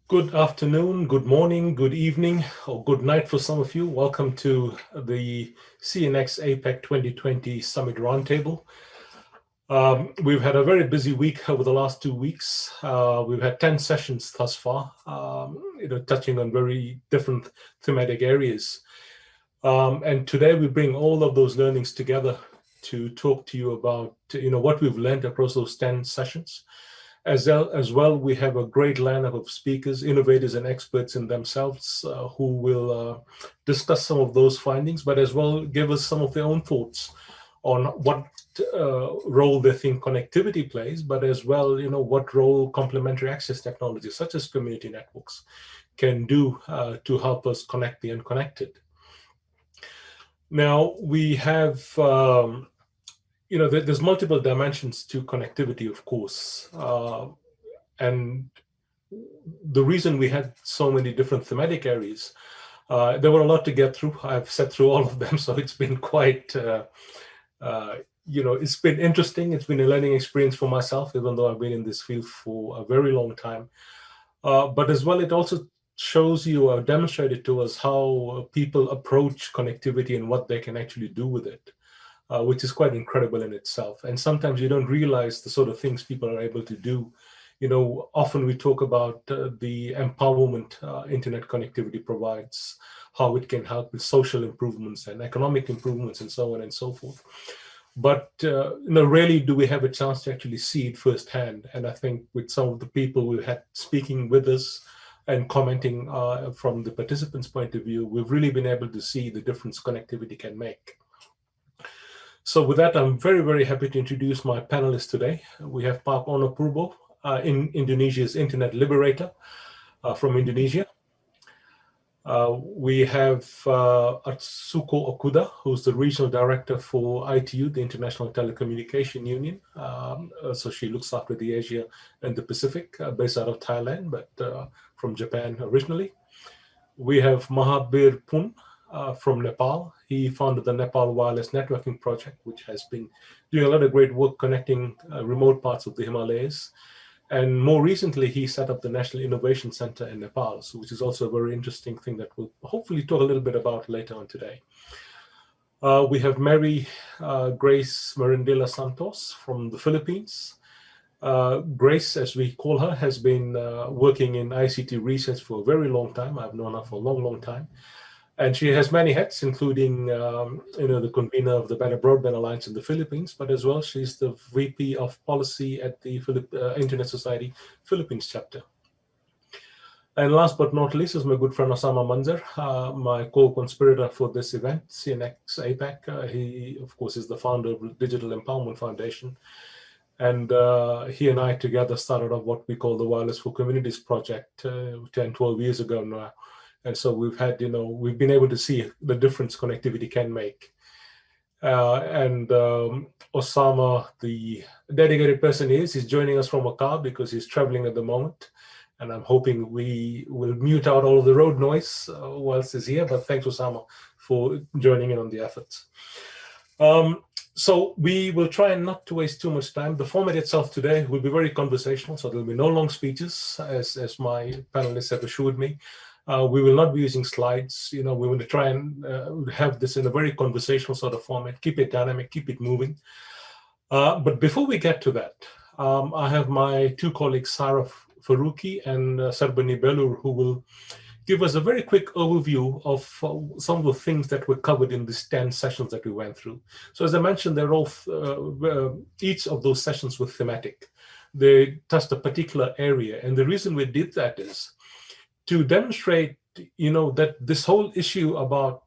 Good afternoon, good morning, good evening, or good night for some of you. Welcome to the CNX APAC 2020 Summit Roundtable. We've had a very busy week over the last 2 weeks. We've had 10 sessions thus far, touching on very different thematic areas. And today we bring all of those learnings together to talk to you about, what we've learned across those 10 sessions. As well, we have a great lineup of speakers, innovators, and experts in themselves who will discuss some of those findings, but as well give us some of their own thoughts on what role they think connectivity plays, but as well, what role complementary access technologies such as community networks can do to help us connect the unconnected. Now, we have there's multiple dimensions to connectivity, of course. And the reason we had so many different thematic areas, there were a lot to get through. I've sat through all of them, so it's been quite, it's been interesting. It's been a learning experience for myself, even though I've been in this field for a very long time. But as well, it also shows you or demonstrated to us how people approach connectivity and what they can actually do with it. Which is quite incredible in itself. And sometimes you don't realize the sort of things people are able to do. Often we talk about the empowerment internet connectivity provides, how it can help with social improvements and economic improvements and so on and so forth. But rarely do we have a chance to actually see it firsthand. And I think with some of the people we had speaking with us and commenting from the participants' point of view, we've really been able to see the difference connectivity can make. So with that, I'm very, very happy to introduce my panelists today. We have Pak Onno Purbo, in Indonesia's Internet Liberator from Indonesia. We have Atsuko Okuda, who's the Regional Director for ITU, the International Telecommunication Union. So she looks after the Asia and the Pacific, based out of Thailand, but from Japan originally. We have Mahabir from Nepal. He founded the Nepal Wireless Networking Project, which has been doing a lot of great work connecting remote parts of the Himalayas. And more recently, he set up the National Innovation Center in Nepal, which is also a very interesting thing that we'll hopefully talk a little bit about later on today. We have Mary Grace Merendela Santos from the Philippines. Grace, as we call her, has been working in ICT research for a very long time. I've known her for a long, long time. And she has many hats, including the convener of the Better Broadband Alliance in the Philippines, but as well, she's the VP of Policy at the Internet Society Philippines chapter. And last but not least is my good friend Osama Manzar, my co-conspirator for this event, CNX APAC. He, of course, is the founder of the Digital Empowerment Foundation. And he and I together started up what we call the Wireless for Communities project 10, 12 years ago now. And so we've had, we've been able to see the difference connectivity can make. Osama, the dedicated person he's joining us from a car because he's traveling at the moment. And I'm hoping we will mute out all of the road noise whilst he's here. But thanks, Osama, for joining in on the efforts. So we will try and not to waste too much time. The format itself today will be very conversational, so there'll be no long speeches, as my panelists have assured me. We will not be using slides. We want to try and have this in a very conversational sort of format, keep it dynamic, keep it moving. But before we get to that, I have my two colleagues, Farooqui and Sarbani Belur, who will give us a very quick overview of some of the things that were covered in these 10 sessions that we went through. So as I mentioned, they're all, each of those sessions were thematic. They touched a particular area. And the reason we did that is to demonstrate, that this whole issue about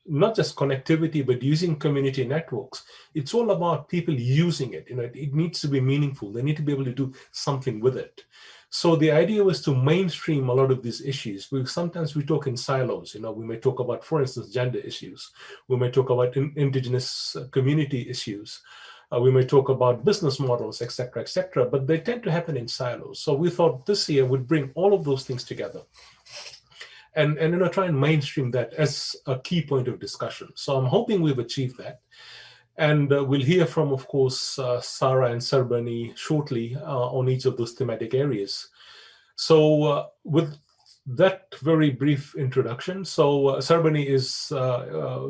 not just connectivity, but using community networks, it's all about people using it. It needs to be meaningful. They need to be able to do something with it. So the idea was to mainstream a lot of these issues. Sometimes we talk in silos. We may talk about, for instance, gender issues. We may talk about indigenous community issues. We may talk about business models, et cetera, but they tend to happen in silos. So we thought this year would bring all of those things together and try and mainstream that as a key point of discussion. So I'm hoping we've achieved that. And we'll hear from, of course, Sarah and Sarbani shortly on each of those thematic areas. So with that very brief introduction, so Sarbani is,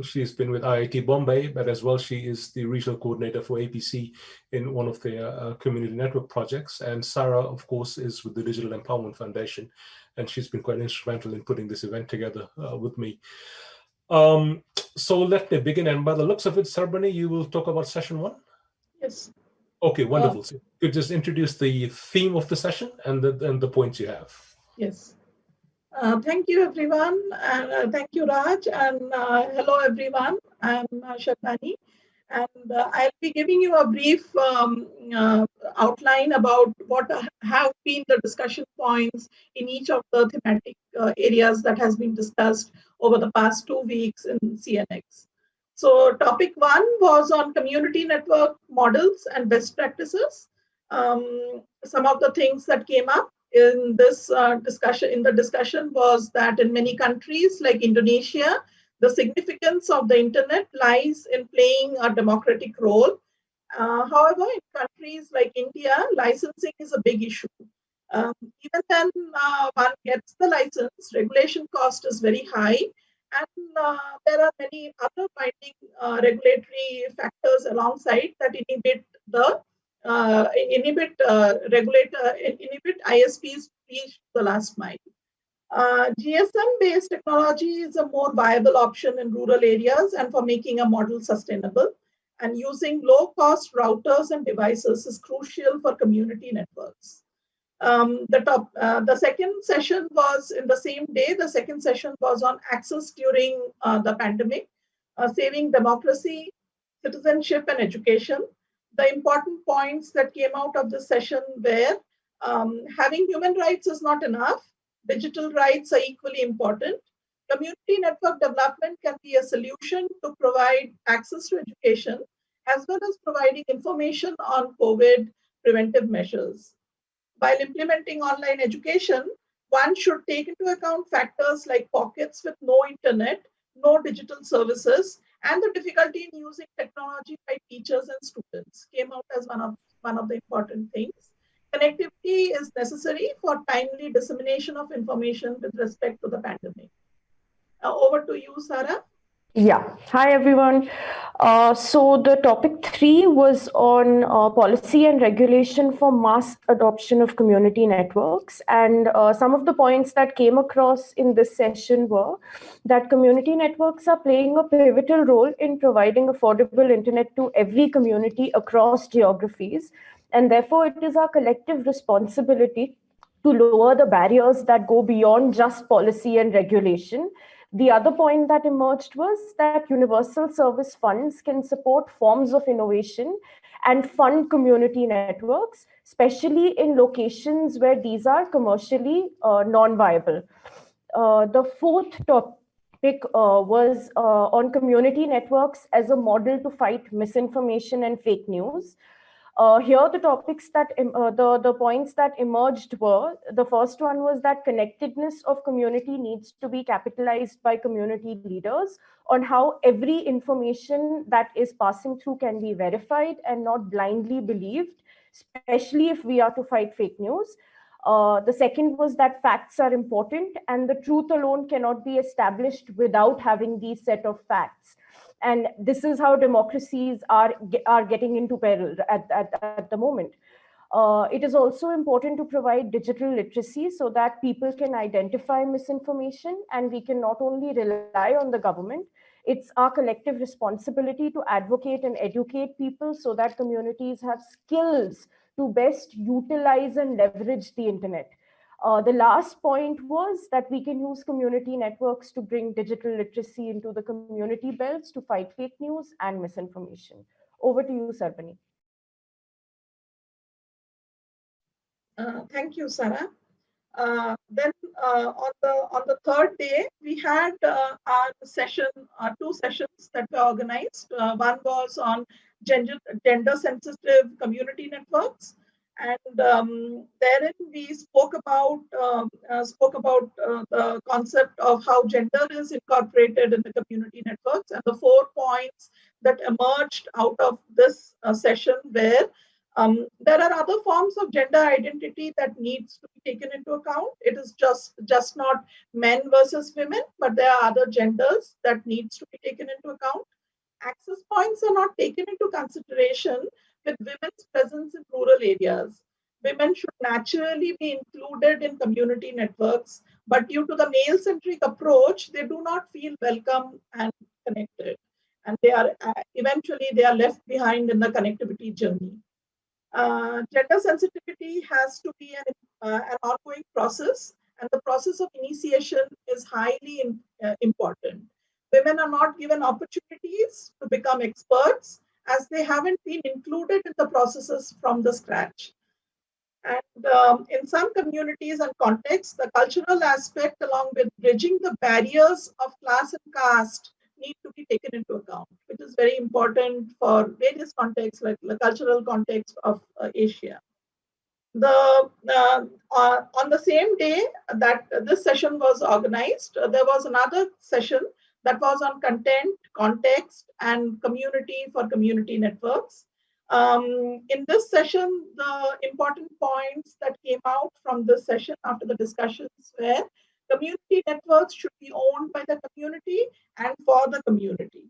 she's been with IIT Bombay, but as well she is the regional coordinator for APC in one of the community network projects. And Sarah, of course, is with the Digital Empowerment Foundation, and she's been quite instrumental in putting this event together with me. So let me begin, and by the looks of it, Sarbani, you will talk about session 1? Yes. Okay, wonderful. So you could just introduce the theme of the session and the points you have. Yes. Thank you, everyone. And thank you, Raj. And hello, everyone. I'm Sarbani. And I'll be giving you a brief outline about what have been the discussion points in each of the thematic areas that has been discussed over the past 2 weeks in CNX. So topic 1 was on community network models and best practices. Some of the things that came up in this discussion was that in many countries like Indonesia, the significance of the internet lies in playing a democratic role. However, in countries like India, licensing is a big issue. Even when one gets the license, regulation cost is very high, and there are many other binding regulatory factors alongside that inhibit ISPs reach the last mile. GSM-based technology is a more viable option in rural areas and for making a model sustainable. And using low-cost routers and devices is crucial for community networks. The second session was in the same day. The second session was on access during the pandemic, saving democracy, citizenship, and education. The important points that came out of this session were having human rights is not enough. Digital rights are equally important. Community network development can be a solution to provide access to education, as well as providing information on COVID preventive measures. While implementing online education, one should take into account factors like pockets with no internet, no digital services, and the difficulty in using technology by teachers and students came out as one of the important things. Connectivity is necessary for timely dissemination of information with respect to the pandemic. Over to you, Sarah. Yeah. Hi, everyone. So the topic 3 was on policy and regulation for mass adoption of community networks. And some of the points that came across in this session were that community networks are playing a pivotal role in providing affordable internet to every community across geographies. And therefore, it is our collective responsibility to lower the barriers that go beyond just policy and regulation. The other point that emerged was that universal service funds can support forms of innovation and fund community networks, especially in locations where these are commercially non-viable. The fourth topic was on community networks as a model to fight misinformation and fake news. Here, the topics that the points that emerged were, the first one was that connectedness of community needs to be capitalized by community leaders on how every information that is passing through can be verified and not blindly believed, especially if we are to fight fake news. The second was that facts are important and the truth alone cannot be established without having these set of facts. And this is how democracies are getting into peril at the moment. It is also important to provide digital literacy so that people can identify misinformation, and we can not only rely on the government, it's our collective responsibility to advocate and educate people so that communities have skills to best utilize and leverage the internet. The last point was that we can use community networks to bring digital literacy into the community belts to fight fake news and misinformation. Over to you, Sarbani. Thank you, Sarah. Then on the third day, we had our session, 2 sessions that were organized. One was on gender-sensitive community networks. And therein we spoke about the concept of how gender is incorporated in the community networks, and the 4 points that emerged out of this session were There are other forms of gender identity that needs to be taken into account. It is just not men versus women, but there are other genders that needs to be taken into account. Access points are not taken into consideration with women's presence in rural areas. Women should naturally be included in community networks, but due to the male-centric approach, they do not feel welcome and connected. And they are eventually they are left behind in the connectivity journey. Gender sensitivity has to be an ongoing process, and the process of initiation is highly important. Women are not given opportunities to become experts as they haven't been included in the processes from the scratch. And in some communities and contexts, the cultural aspect, along with bridging the barriers of class and caste, need to be taken into account, which is very important for various contexts, like the cultural context of Asia. On the same day that this session was organized, there was another session that was on content, context, and community for community networks. In this session, the important points that came out from this session after the discussions were community networks should be owned by the community and for the community.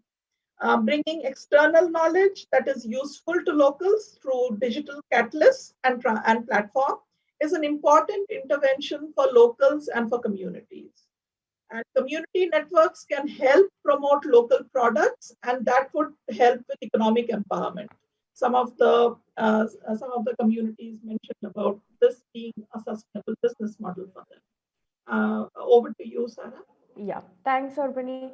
Bringing external knowledge that is useful to locals through digital catalysts and platform is an important intervention for locals and for communities. And community networks can help promote local products, and that would help with economic empowerment. Some of the communities mentioned about this being a sustainable business model for them. Over to you, Sarah. Yeah, thanks, Sarbani.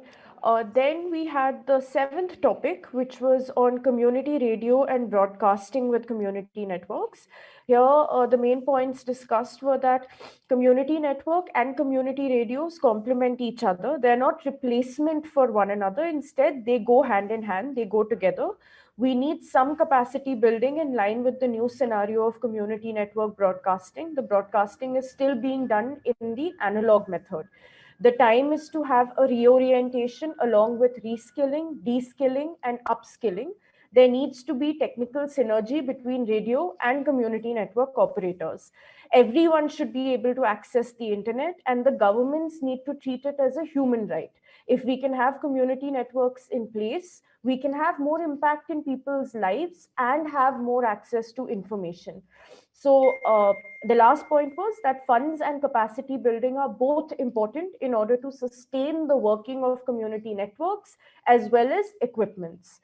Then we had the seventh topic, which was on community radio and broadcasting with community networks. Here, the main points discussed were that community network and community radios complement each other. They're not replacement for one another. Instead, they go hand in hand, they go together. We need some capacity building in line with the new scenario of community network broadcasting. The broadcasting is still being done in the analog method. The time is to have a reorientation along with reskilling, deskilling, and upskilling. There needs to be technical synergy between radio and community network operators. Everyone should be able to access the internet, and the governments need to treat it as a human right. If we can have community networks in place, we can have more impact in people's lives and have more access to information. So the last point was that funds and capacity building are both important in order to sustain the working of community networks as well as equipments.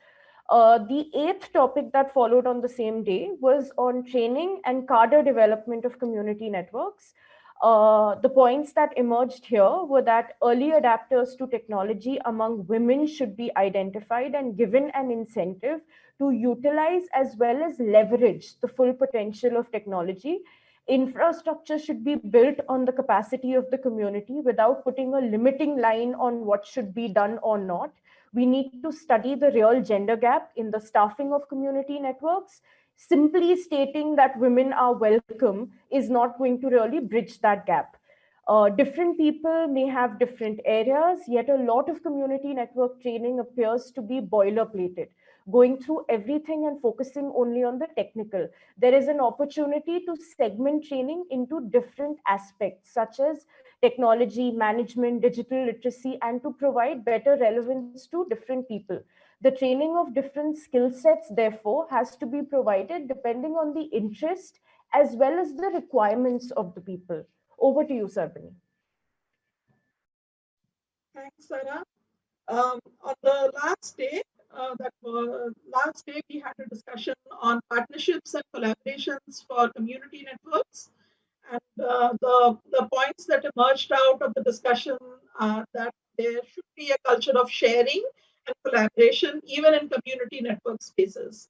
The eighth topic that followed on the same day was on training and cadre development of community networks. The points that emerged here were that early adapters to technology among women should be identified and given an incentive to utilize as well as leverage the full potential of technology. Infrastructure should be built on the capacity of the community without putting a limiting line on what should be done or not. We need to study the real gender gap in the staffing of community networks. Simply stating that women are welcome is not going to really bridge that gap. Different people may have different areas, yet a lot of community network training appears to be boilerplated, going through everything and focusing only on the technical. There is an opportunity to segment training into different aspects, such as technology, management, digital literacy, and to provide better relevance to different people. The training of different skill sets, therefore, has to be provided depending on the interest as well as the requirements of the people. Over to you, Sarbani. Thanks, Sarah. On the last day, we had a discussion on partnerships and collaborations for community networks. And the points that emerged out of the discussion are that there should be a culture of sharing and collaboration, even in community network spaces.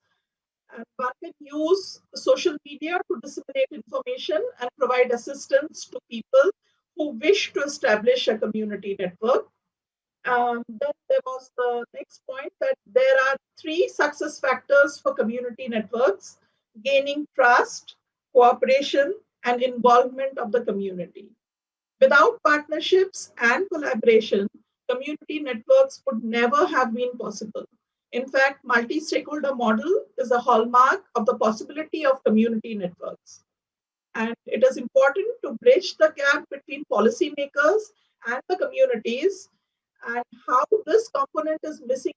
And one can use social media to disseminate information and provide assistance to people who wish to establish a community network. Then there was the next point that there are 3 success factors for community networks: gaining trust, cooperation, and involvement of the community. Without partnerships and collaboration, community networks would never have been possible. In fact, multi-stakeholder model is a hallmark of the possibility of community networks. And it is important to bridge the gap between policymakers and the communities, and how this component is missing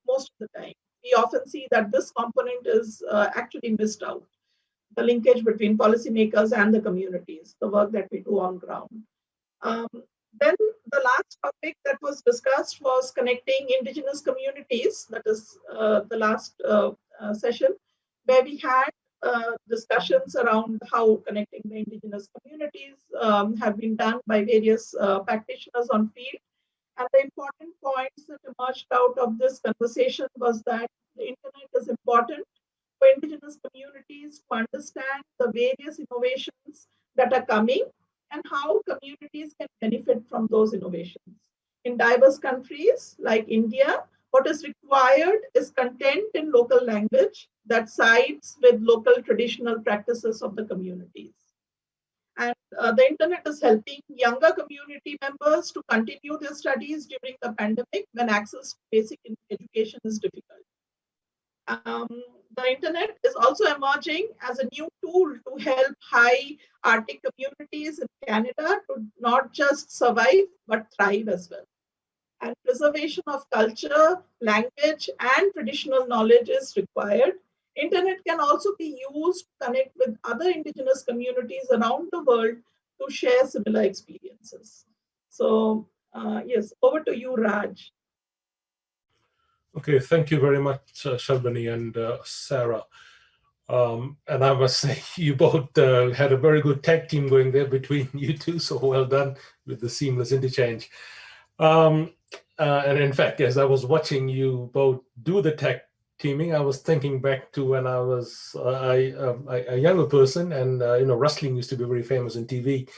most of the time. We often see that this component is actually missed out, the linkage between policymakers and the communities, the work that we do on ground. Then the last topic that was discussed was connecting indigenous communities. That is the last session, where we had discussions around how connecting the indigenous communities have been done by various practitioners on field. And the important points that emerged out of this conversation was that the internet is important for indigenous communities to understand the various innovations that are coming and how communities can benefit from those innovations. In diverse countries like India, what is required is content in local language that sides with local traditional practices of the communities. And the internet is helping younger community members to continue their studies during the pandemic when access to basic education is difficult. The internet is also emerging as a new tool to help high Arctic communities in Canada to not just survive, but thrive as well. And preservation of culture, language, and traditional knowledge is required. Internet can also be used to connect with other indigenous communities around the world to share similar experiences. So yes, over to you, Raj. Okay, thank you very much, Sarbani and Sarah. And I must say, you both had a very good tag team going there between you two, so well done with the seamless interchange. And in fact, as I was watching you both do the tag teaming, I was thinking back to when I was a younger person, and wrestling used to be very famous on TV.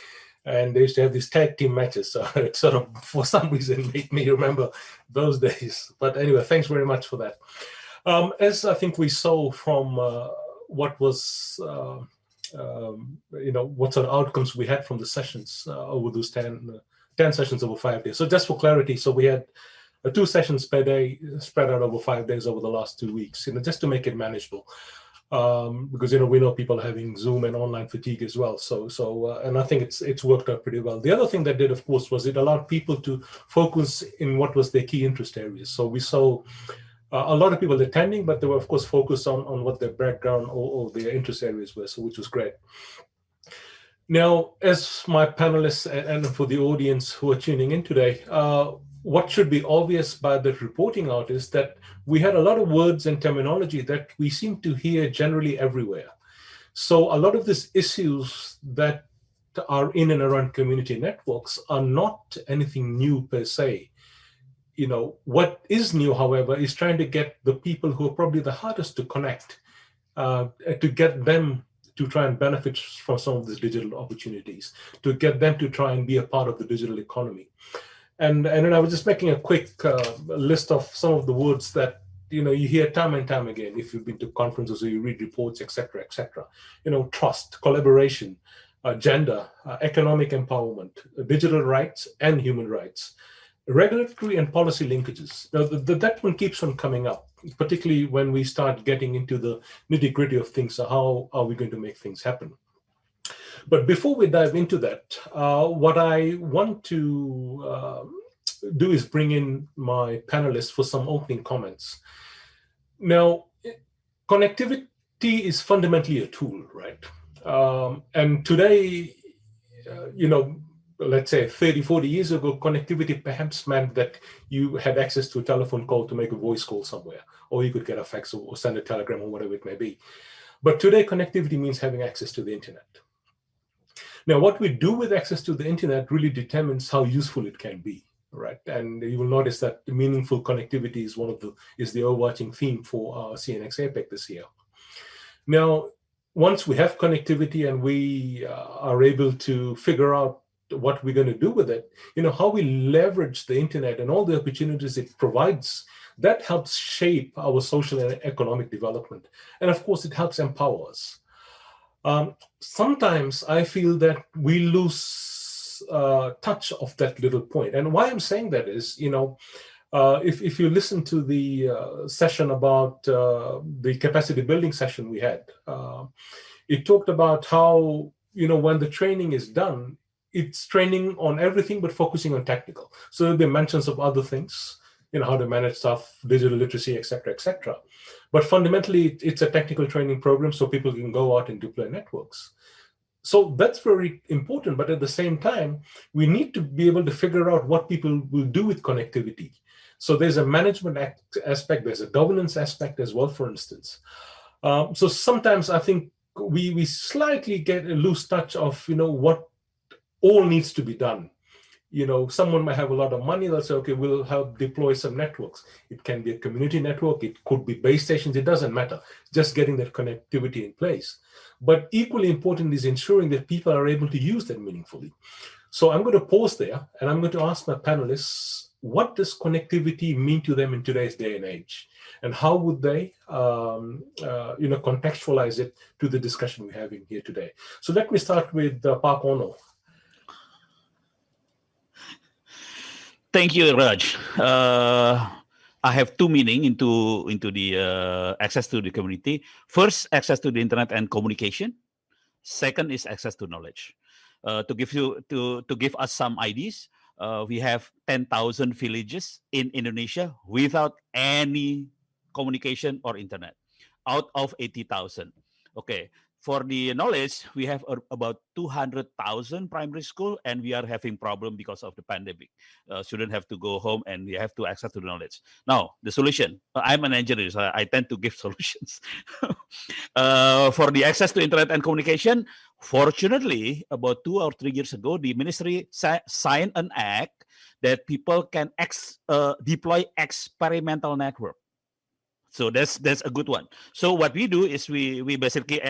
And they used to have these tag team matches. So it sort of, for some reason, made me remember those days. But anyway, thanks very much for that. As I think we saw from what was, what sort of outcomes we had from the sessions over those 10 sessions over 5 days. So just for clarity, so we had 2 sessions per day spread out over 5 days over the last 2 weeks, just to make it manageable. Because we know people having Zoom and online fatigue as well. And I think it's worked out pretty well. The other thing that did, of course, was it allowed people to focus in what was their key interest areas. So we saw a lot of people attending, but they were, of course, focused on what their background or their interest areas were, so which was great. Now, as my panelists and for the audience who are tuning in today, what should be obvious by the reporting out is that we had a lot of words and terminology that we seem to hear generally everywhere. So a lot of these issues that are in and around community networks are not anything new per se. What is new, however, is trying to get the people who are probably the hardest to connect, to get them to try and benefit from some of these digital opportunities, to get them to try and be a part of the digital economy. And then I was just making a quick list of some of the words that you hear time and time again if you've been to conferences or you read reports, etc., etc. Trust, collaboration, gender, economic empowerment, digital rights and human rights, regulatory and policy linkages. Now, that one keeps on coming up, particularly when we start getting into the nitty-gritty of things. So how are we going to make things happen? But before we dive into that, what I want to do is bring in my panelists for some opening comments. Now, connectivity is fundamentally a tool, right? And today, let's say 30, 40 years ago, connectivity perhaps meant that you had access to a telephone call to make a voice call somewhere, or you could get a fax or send a telegram or whatever it may be. But today, connectivity means having access to the internet. Now, what we do with access to the internet really determines how useful it can be, right? And you will notice that the meaningful connectivity is the overarching theme for CNX APAC this year. Now, once we have connectivity and we are able to figure out what we're going to do with it, how we leverage the internet and all the opportunities it provides, that helps shape our social and economic development. And of course, it helps empower us. Sometimes I feel that we lose touch of that little point. And why I'm saying that is, If you listen to the session about the capacity building session we had, it talked about how, when the training is done, it's training on everything but focusing on technical. So there'll be mentions of other things, how to manage stuff, digital literacy, etc., etc. But fundamentally, it's a technical training program so people can go out and deploy networks. So that's very important. But at the same time, we need to be able to figure out what people will do with connectivity. So there's a management aspect, there's a governance aspect as well, for instance. So sometimes I think we slightly get a loose touch of, what all needs to be done. Someone might have a lot of money. They'll say, okay, we'll help deploy some networks. It can be a community network. It could be base stations. It doesn't matter. Just getting that connectivity in place. But equally important is ensuring that people are able to use that meaningfully. So I'm going to pause there, and I'm going to ask my panelists, what does connectivity mean to them in today's day and age? And how would they, contextualize it to the discussion we're having here today? So let me start with Pak Onno. Thank you, Raj. I have two meaning into the access to the community. First, access to the internet and communication. Second is access to knowledge. To give us some ideas, we have 10,000 villages in Indonesia without any communication or internet, out of 80,000. Okay. For the knowledge, we have about 200,000 primary school, and we are having problem because of the pandemic. Students have to go home, and we have to access to the knowledge. Now, the solution. I'm an engineer, so I tend to give solutions. For the access to internet and communication, fortunately, about 2 or 3 years ago, the ministry signed an act that people can deploy experimental network. So that's a good one. So what we do is we basically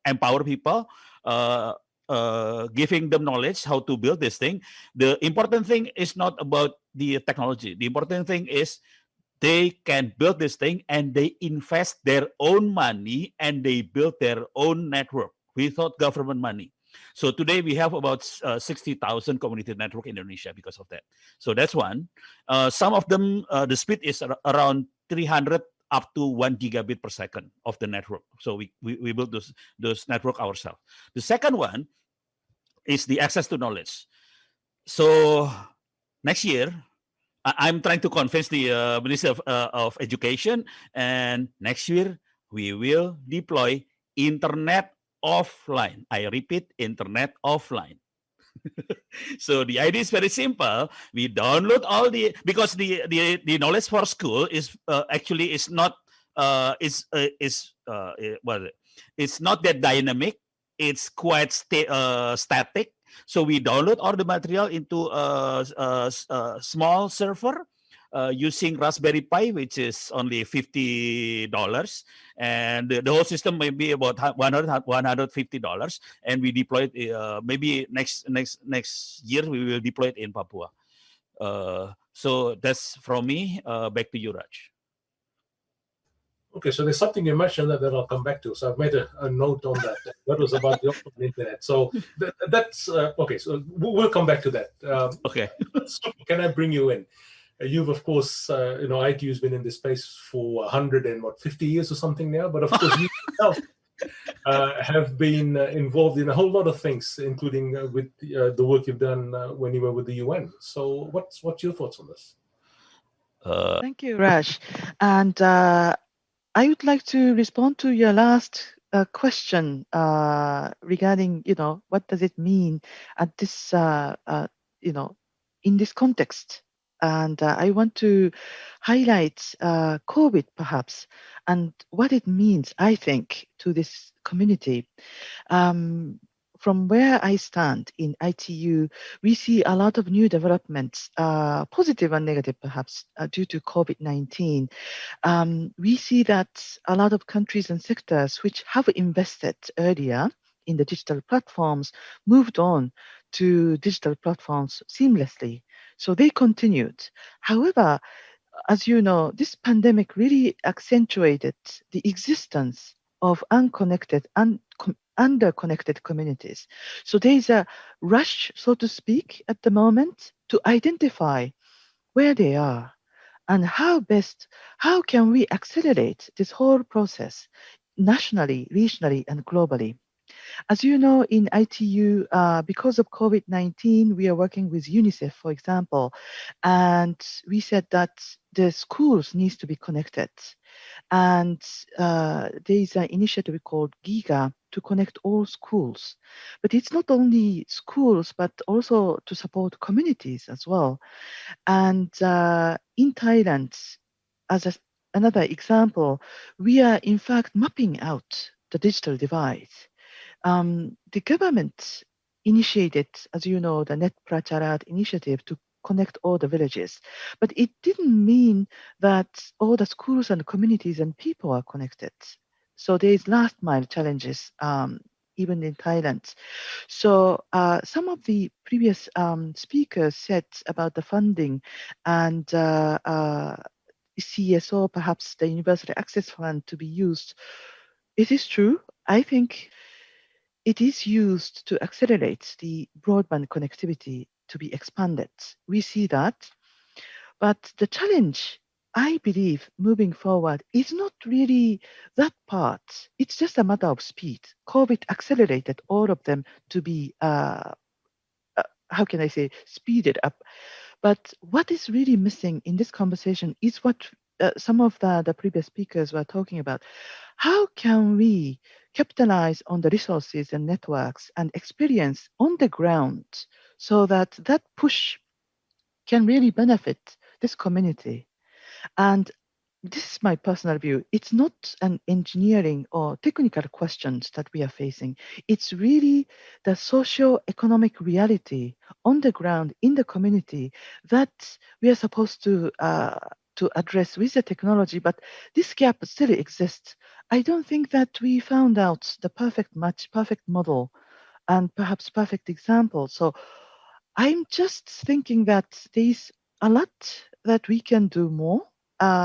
empower people, giving them knowledge how to build this thing. The important thing is not about the technology. The important thing is they can build this thing and they invest their own money and they build their own network without government money. So today we have about 60,000 community network in Indonesia because of that. So that's one. Some of them, the speed is around 300 up to 1 gigabit per second of the network. So we build those network ourselves. The second one is the access to knowledge. So next year, I'm trying to convince the Ministry of Education, and next year we will deploy internet offline. I repeat, internet offline. So the idea is very simple. We download all because the knowledge for school is actually is not it's not that dynamic. It's quite static. So we download all the material into a small server using Raspberry Pi, which is only $50, and the whole system may be about $150. And we deploy it. Maybe next year we will deploy it in Papua. So that's from me. Back to you, Raj. Okay, so there's something you mentioned that I'll come back to. So I've made a note on that. That was about the open internet. So that's okay. So we'll come back to that. Okay. So can I bring you in? You've, of course, ITU's been in this space for 150 years or something now. But of course, you yourself have been involved in a whole lot of things, including with the work you've done when you were with the UN. So what's your thoughts on this? Thank you, Raj. And I would like to respond to your last question regarding, what does it mean at this, in this context? And I want to highlight COVID, perhaps, and what it means, I think, to this community. From where I stand in ITU, we see a lot of new developments, positive and negative, perhaps, due to COVID-19. We see that a lot of countries and sectors which have invested earlier in the digital platforms moved on to digital platforms seamlessly. So they continued. However, as you know, this pandemic really accentuated the existence of unconnected and underconnected communities. So there is a rush, so to speak, at the moment to identify where they are, and how can we accelerate this whole process nationally, regionally, and globally. As you know, in ITU, because of COVID-19, we are working with UNICEF, for example, and we said that the schools needs to be connected. And there is an initiative called GIGA to connect all schools. But it's not only schools, but also to support communities as well. And in Thailand, as another example, we are in fact mapping out the digital divide. The government initiated, as you know, the Net Pracharat initiative to connect all the villages. But it didn't mean that all the schools and communities and people are connected. So there is last mile challenges, even in Thailand. So some of the previous speakers said about the funding and CSO, perhaps the Universal Access Fund to be used. It is true. I think it is used to accelerate the broadband connectivity to be expanded. We see that. But the challenge, I believe, moving forward is not really that part. It's just a matter of speed. COVID accelerated all of them to be, how can I say, speeded up. But what is really missing in this conversation is what some of the previous speakers were talking about. How can we capitalize on the resources and networks and experience on the ground so that that push can really benefit this community? And this is my personal view. It's not an engineering or technical questions that we are facing. It's really the socio-economic reality on the ground in the community that we are supposed to address with the technology. But this gap still exists. I don't think that we found out the perfect match, perfect model, and perhaps perfect example. So I'm just thinking that there's a lot that we can do more.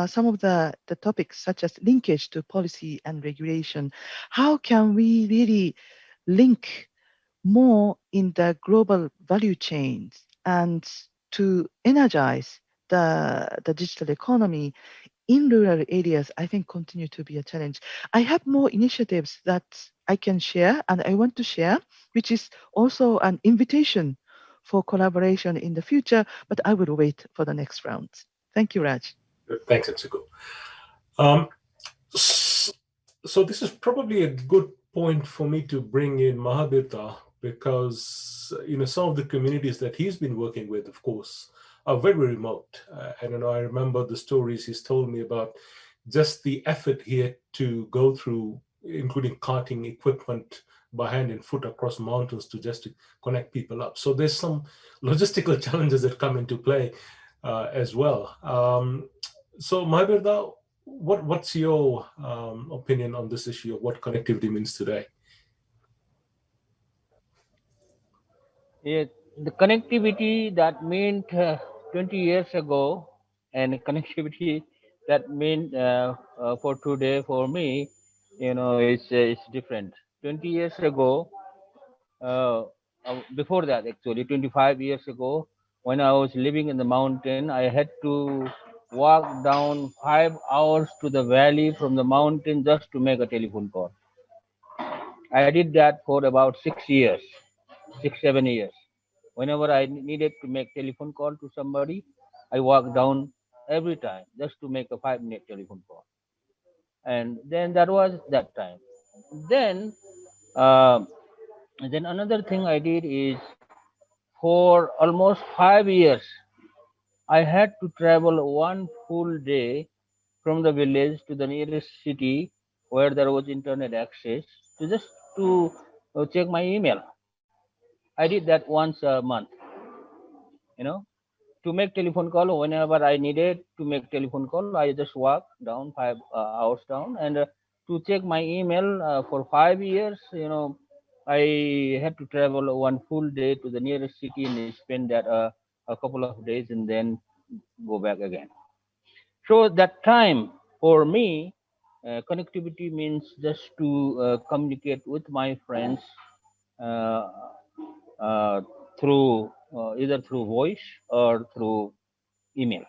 Some of the topics such as linkage to policy and regulation, how can we really link more in the global value chains and to energize the digital economy in rural areas, I think continue to be a challenge. I have more initiatives that I can share and I want to share, which is also an invitation for collaboration in the future, but I will wait for the next round. Thank you, Raj. Thanks, Atsuko. So this is probably a good point for me to bring in Mahabir, because some of the communities that he's been working with, of course, are very remote. And I remember the stories he's told me about just the effort he had to go through, including carting equipment by hand and foot across mountains to connect people up. So there's some logistical challenges that come into play as well. So Mahabir, what's your opinion on this issue of what connectivity means today? Yeah, the connectivity that meant 20 years ago and connectivity that meant for today for me, it's different. 20 years ago, before that actually, 25 years ago, when I was living in the mountain, I had to walk down 5 hours to the valley from the mountain just to make a telephone call. I did that for about 6 years, 6, 7 years. Whenever I needed to make telephone call to somebody, I walked down every time just to make a 5 minute telephone call. And then that was that time. Then, uh, then another thing I did is for almost 5 years, I had to travel one full day from the village to the nearest city where there was internet access to just to check my email. I did that once a month, you know, to make telephone call whenever I needed to make telephone call. I just walk down 5 hours down and to check my email for 5 years. I had to travel one full day to the nearest city and spend that a couple of days and then go back again. So that time for me, connectivity means just to communicate with my friends uh, uh, through either through voice or through email.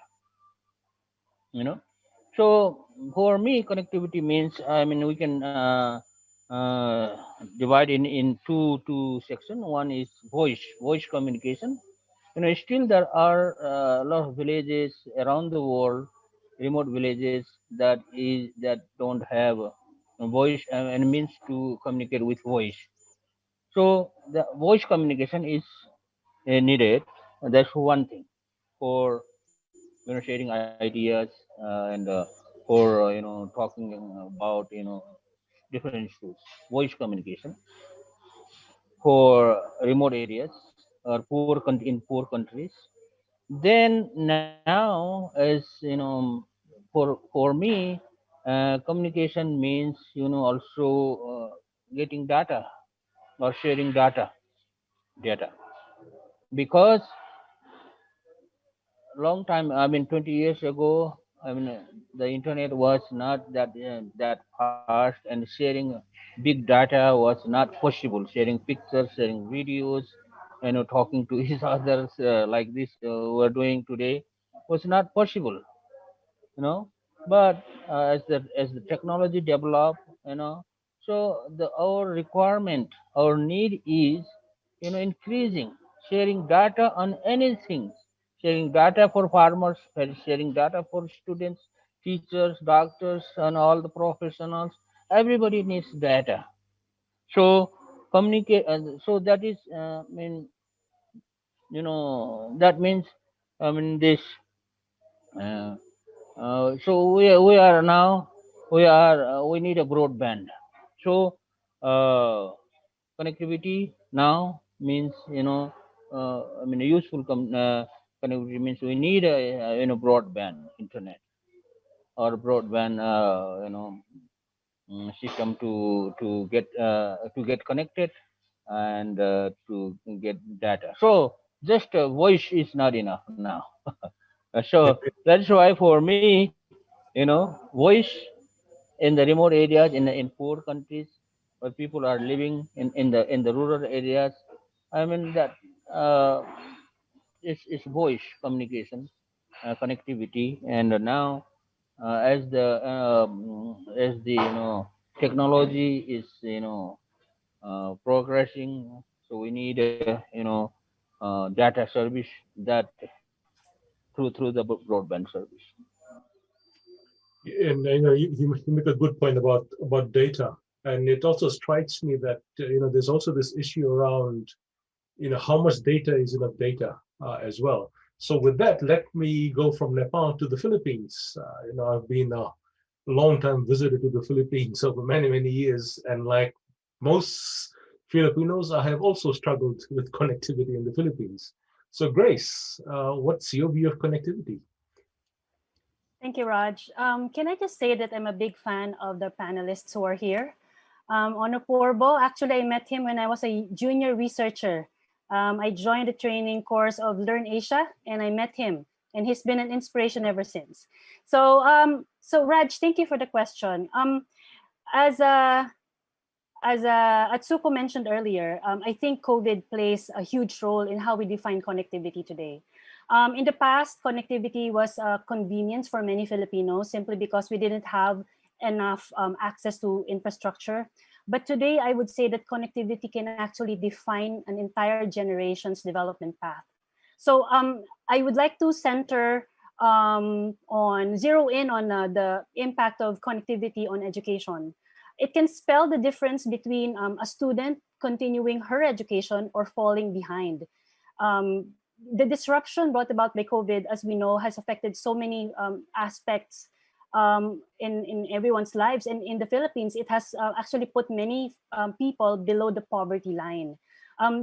So for me, connectivity means, we can divide in two sections. One is voice communication. Still there are a lot of villages around the world, remote villages that don't have a voice and means to communicate with voice. So the voice communication is needed. That's one thing for sharing ideas and for talking about different issues. Voice communication for remote areas or in poor countries. Then now, as for me, communication means also getting data or sharing data, because long time, 20 years ago, the internet was not that fast, and sharing big data was not possible. Sharing pictures, sharing videos, talking to each others like this we're doing today was not possible. you know but as the technology develop, so our requirement, our need is increasing. Sharing data on anything, sharing data for farmers, sharing data for students, teachers, doctors, and all the professionals. Everybody needs data. So communicate, so that is that means this uh, so we are now, we need a broadband. So connectivity now means useful connectivity means we need a broadband internet or broadband system to get connected and to get data. So just voice is not enough now. So that's why for me, voice in the remote areas, in poor countries where people are living in the rural areas, that uh, is voice communication, connectivity. And now as the technology is progressing, so we need data service that through the broadband service. And you make a good point about data, and it also strikes me that there's also this issue around how much data is enough data as well. So with that, let me go from Nepal to the Philippines. I've been a long-time visitor to the Philippines over many years, and like most Filipinos, I have also struggled with connectivity in the Philippines. So Grace, what's your view of connectivity? Thank you, Raj. Can I just say that I'm a big fan of the panelists who are here. Onno Purbo, actually, I met him when I was a junior researcher. I joined the training course of Learn Asia, and I met him, and he's been an inspiration ever since. So, Raj, thank you for the question. As Atsuko mentioned earlier, I think COVID plays a huge role in how we define connectivity today. In the past, connectivity was a convenience for many Filipinos simply because we didn't have enough access to infrastructure. But today, I would say that connectivity can actually define an entire generation's development path. So I would like to zero in on the impact of connectivity on education. It can spell the difference between a student continuing her education or falling behind. The disruption brought about by COVID, as we know, has affected so many aspects in everyone's lives. And in the Philippines, it has actually put many people below the poverty line.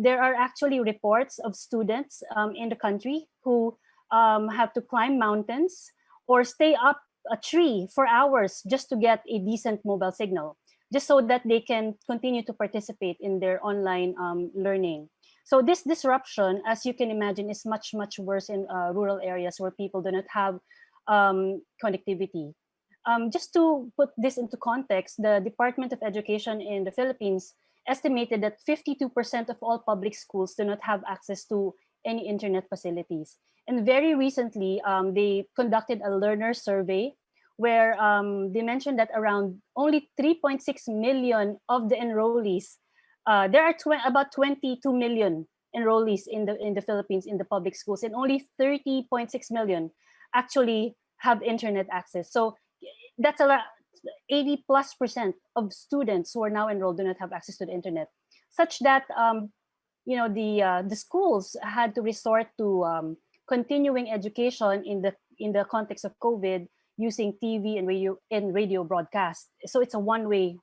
There are actually reports of students in the country who have to climb mountains or stay up a tree for hours just to get a decent mobile signal, just so that they can continue to participate in their online learning. So this disruption, as you can imagine, is much worse in rural areas where people do not have connectivity. Just to put this into context, the Department of Education in the Philippines estimated that 52% of all public schools do not have access to any internet facilities. And very recently, they conducted a learner survey where they mentioned that around only 3.6 million of the enrollees, there are about 22 million enrollees in the Philippines in the public schools, and only 30.6 million actually have internet access. So that's a lot. 80+% of students who are now enrolled do not have access to the internet, such that the schools had to resort to continuing education in the context of COVID using TV and radio broadcast. So it's a one-way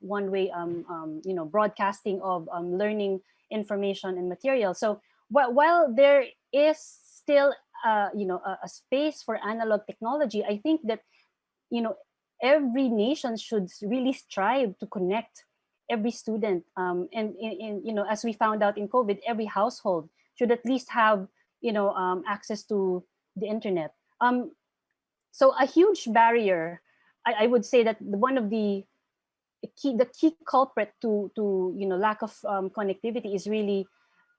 broadcasting of learning information and material. So while there is still a space for analog technology, I think that every nation should really strive to connect every student. And as we found out in COVID, every household should at least have access to the internet. So a huge barrier, I would say that one of the key culprit to lack of connectivity is really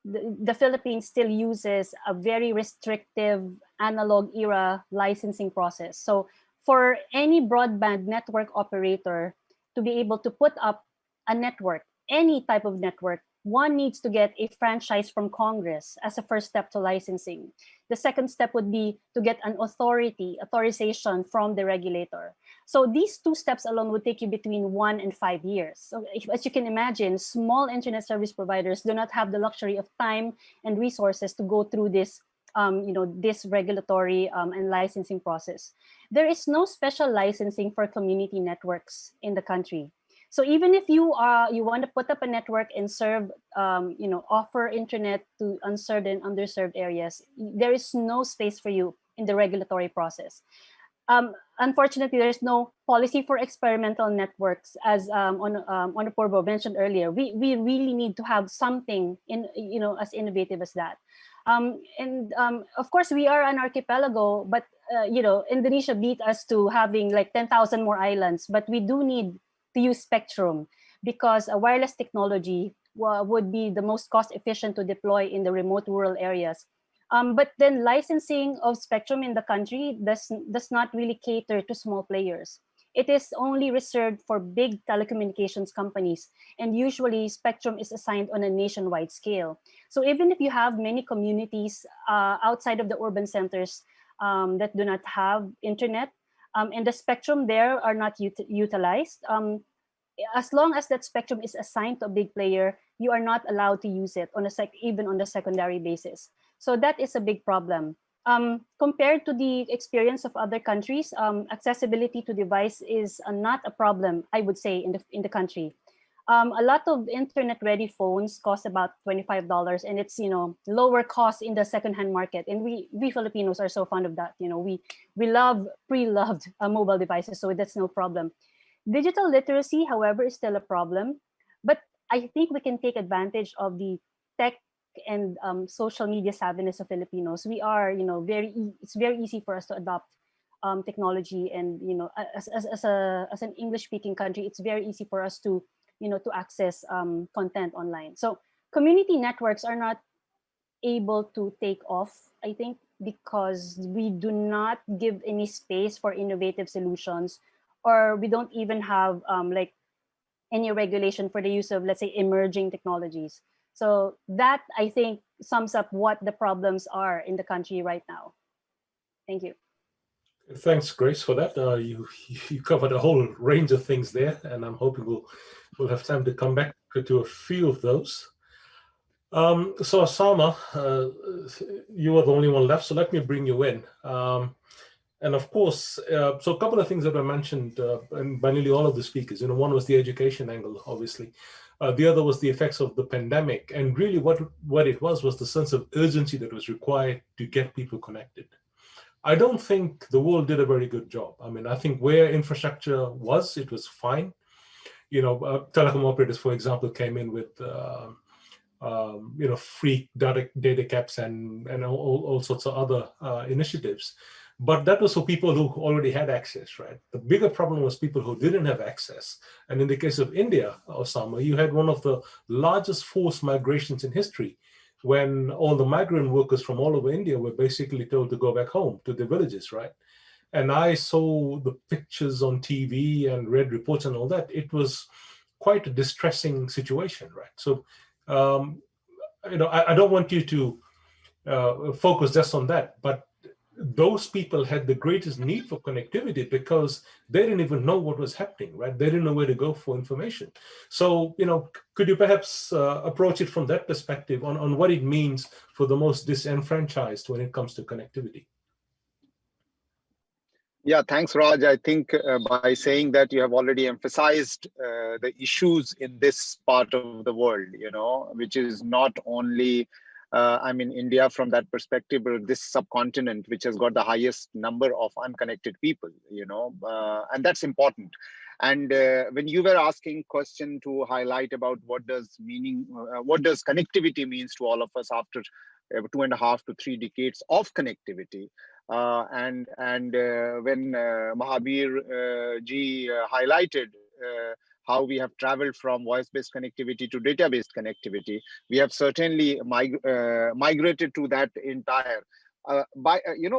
the Philippines still uses a very restrictive analog era licensing process. So for any broadband network operator to be able to put up a network, any type of network, one needs to get a franchise from Congress as a first step to licensing. The second step would be to get an authorization from the regulator. So these two steps alone would take you between 1 and 5 years. So as you can imagine, small internet service providers do not have the luxury of time and resources to go through this this regulatory and licensing process. There is no special licensing for community networks in the country. So even if you want to put up a network and serve, offer internet to unserved and underserved areas, there is no space for you in the regulatory process. Unfortunately, there is no policy for experimental networks, as Onno Purbo mentioned earlier. We really need to have something as innovative as that. Of course, we are an archipelago, but Indonesia beat us to having like 10,000 more islands. But we do need to use spectrum, because a wireless technology would be the most cost efficient to deploy in the remote rural areas. But then licensing of spectrum in the country does not really cater to small players. It is only reserved for big telecommunications companies, and usually spectrum is assigned on a nationwide scale. So even if you have many communities outside of the urban centers that do not have internet, and the spectrum there are not utilized, as long as that spectrum is assigned to a big player, you are not allowed to use it even on the secondary basis. So that is a big problem. Compared to the experience of other countries, accessibility to device is not a problem, I would say, in the country. A lot of internet-ready phones cost about $25, and it's lower cost in the secondhand market. And we Filipinos are so fond of that. We love pre-loved mobile devices, so that's no problem. Digital literacy, however, is still a problem. But I think we can take advantage of the tech and social media savviness of Filipinos. We are, it's very easy for us to adopt technology, and as an English-speaking country, it's very easy for us to access content online. So community networks are not able to take off, I think, because we do not give any space for innovative solutions, or we don't even have any regulation for the use of, let's say, emerging technologies. So that, I think, sums up what the problems are in the country right now. Thank you. Thanks, Grace, for that. You covered a whole range of things there, and I'm hoping we'll have time to come back to a few of those. So Osama, you were the only one left, so let me bring you in. And of course, so a couple of things that were mentioned by nearly all of the speakers. One was the education angle, obviously. The other was the effects of the pandemic, and really what it was the sense of urgency that was required to get people connected. I don't think the world did a very good job. I mean, I think where infrastructure was, it was fine. Telecom operators, for example, came in with free data caps and all sorts of other initiatives. But that was for people who already had access, right? The bigger problem was people who didn't have access. And in the case of India, Osama, you had one of the largest forced migrations in history when all the migrant workers from all over India were basically told to go back home to their villages, right? And I saw the pictures on TV and read reports and all that. It was quite a distressing situation, right? So, I don't want you to focus just on that, but those people had the greatest need for connectivity because they didn't even know what was happening, right? They didn't know where to go for information. So, could you perhaps approach it from that perspective on what it means for the most disenfranchised when it comes to connectivity? Yeah, thanks, Raj. I think by saying that, you have already emphasized the issues in this part of the world, which is not only, India from that perspective, but this subcontinent, which has got the highest number of unconnected people, and that's important. And when you were asking question to highlight about what does connectivity means to all of us after 2.5 to 3 decades of connectivity, and when Mahabir ji highlighted how we have traveled from voice-based connectivity to data-based connectivity, we have certainly migrated to that entire.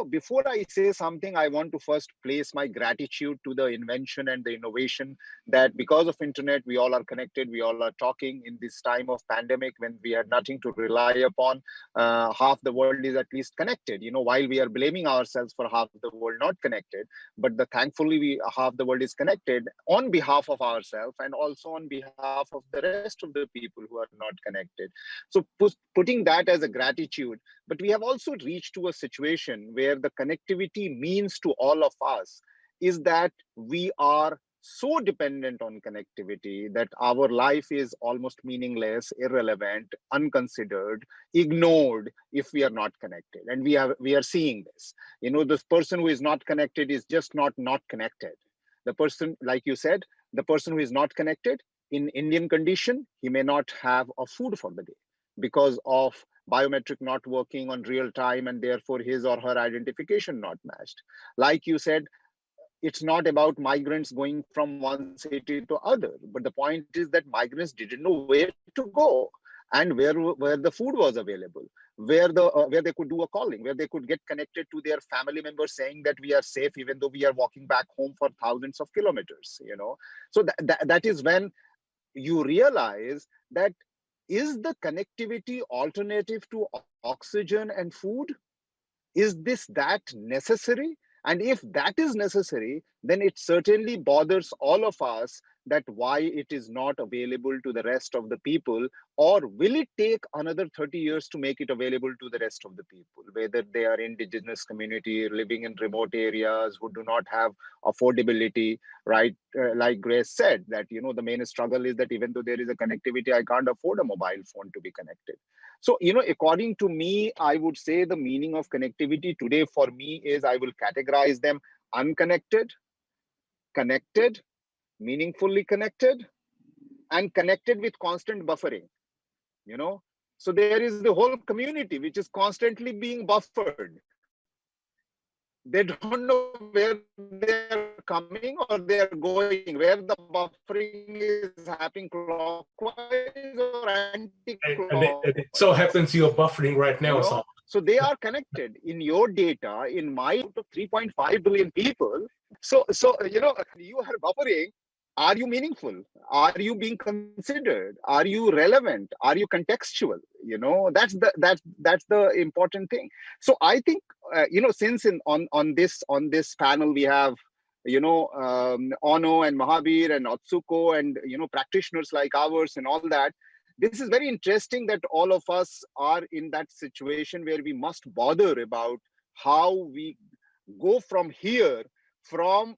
Before I say something, I want to first place my gratitude to the invention and the innovation that because of internet, we all are connected, we all are talking in this time of pandemic when we had nothing to rely upon. Half the world is at least connected, while we are blaming ourselves for half the world not connected, but thankfully half the world is connected on behalf of ourselves and also on behalf of the rest of the people who are not connected. So putting that as a gratitude, but we have also reached to a situation where the connectivity means to all of us is that we are so dependent on connectivity that our life is almost meaningless, irrelevant, unconsidered, ignored if we are not connected. And we are seeing this. This person who is not connected is just not connected. The person, like you said, the person who is not connected in Indian condition, he may not have a food for the day because of biometric not working on real time and therefore his or her identification not matched. Like you said, it's not about migrants going from one city to other, but the point is that migrants didn't know where to go and where the food was available, where they could do a calling, where they could get connected to their family members saying that we are safe even though we are walking back home for thousands of kilometers. So that is when you realize that is the connectivity alternative to oxygen and food? Is that necessary? And if that is necessary, then it certainly bothers all of us that why it is not available to the rest of the people, or will it take another 30 years to make it available to the rest of the people, whether they are indigenous community living in remote areas who do not have affordability, right? Like Grace said, that, the main struggle is that even though there is a connectivity, I can't afford a mobile phone to be connected. So, according to me, I would say the meaning of connectivity today for me is I will categorize them unconnected, connected, meaningfully connected, and connected with constant buffering. So there is the whole community which is constantly being buffered. They don't know where they're coming or they're going, where the buffering is happening clockwise or anti-clockwise. And it so happens you're buffering right now. So they are connected in your data, in my out of 3.5 billion people. So you are buffering. Are you meaningful? Are you being considered? Are you relevant? Are you contextual? That's the important thing. So I think since on this panel we have Onno and Mahabir and Atsuko and practitioners like ours and all that. This is very interesting that all of us are in that situation where we must bother about how we go from here, from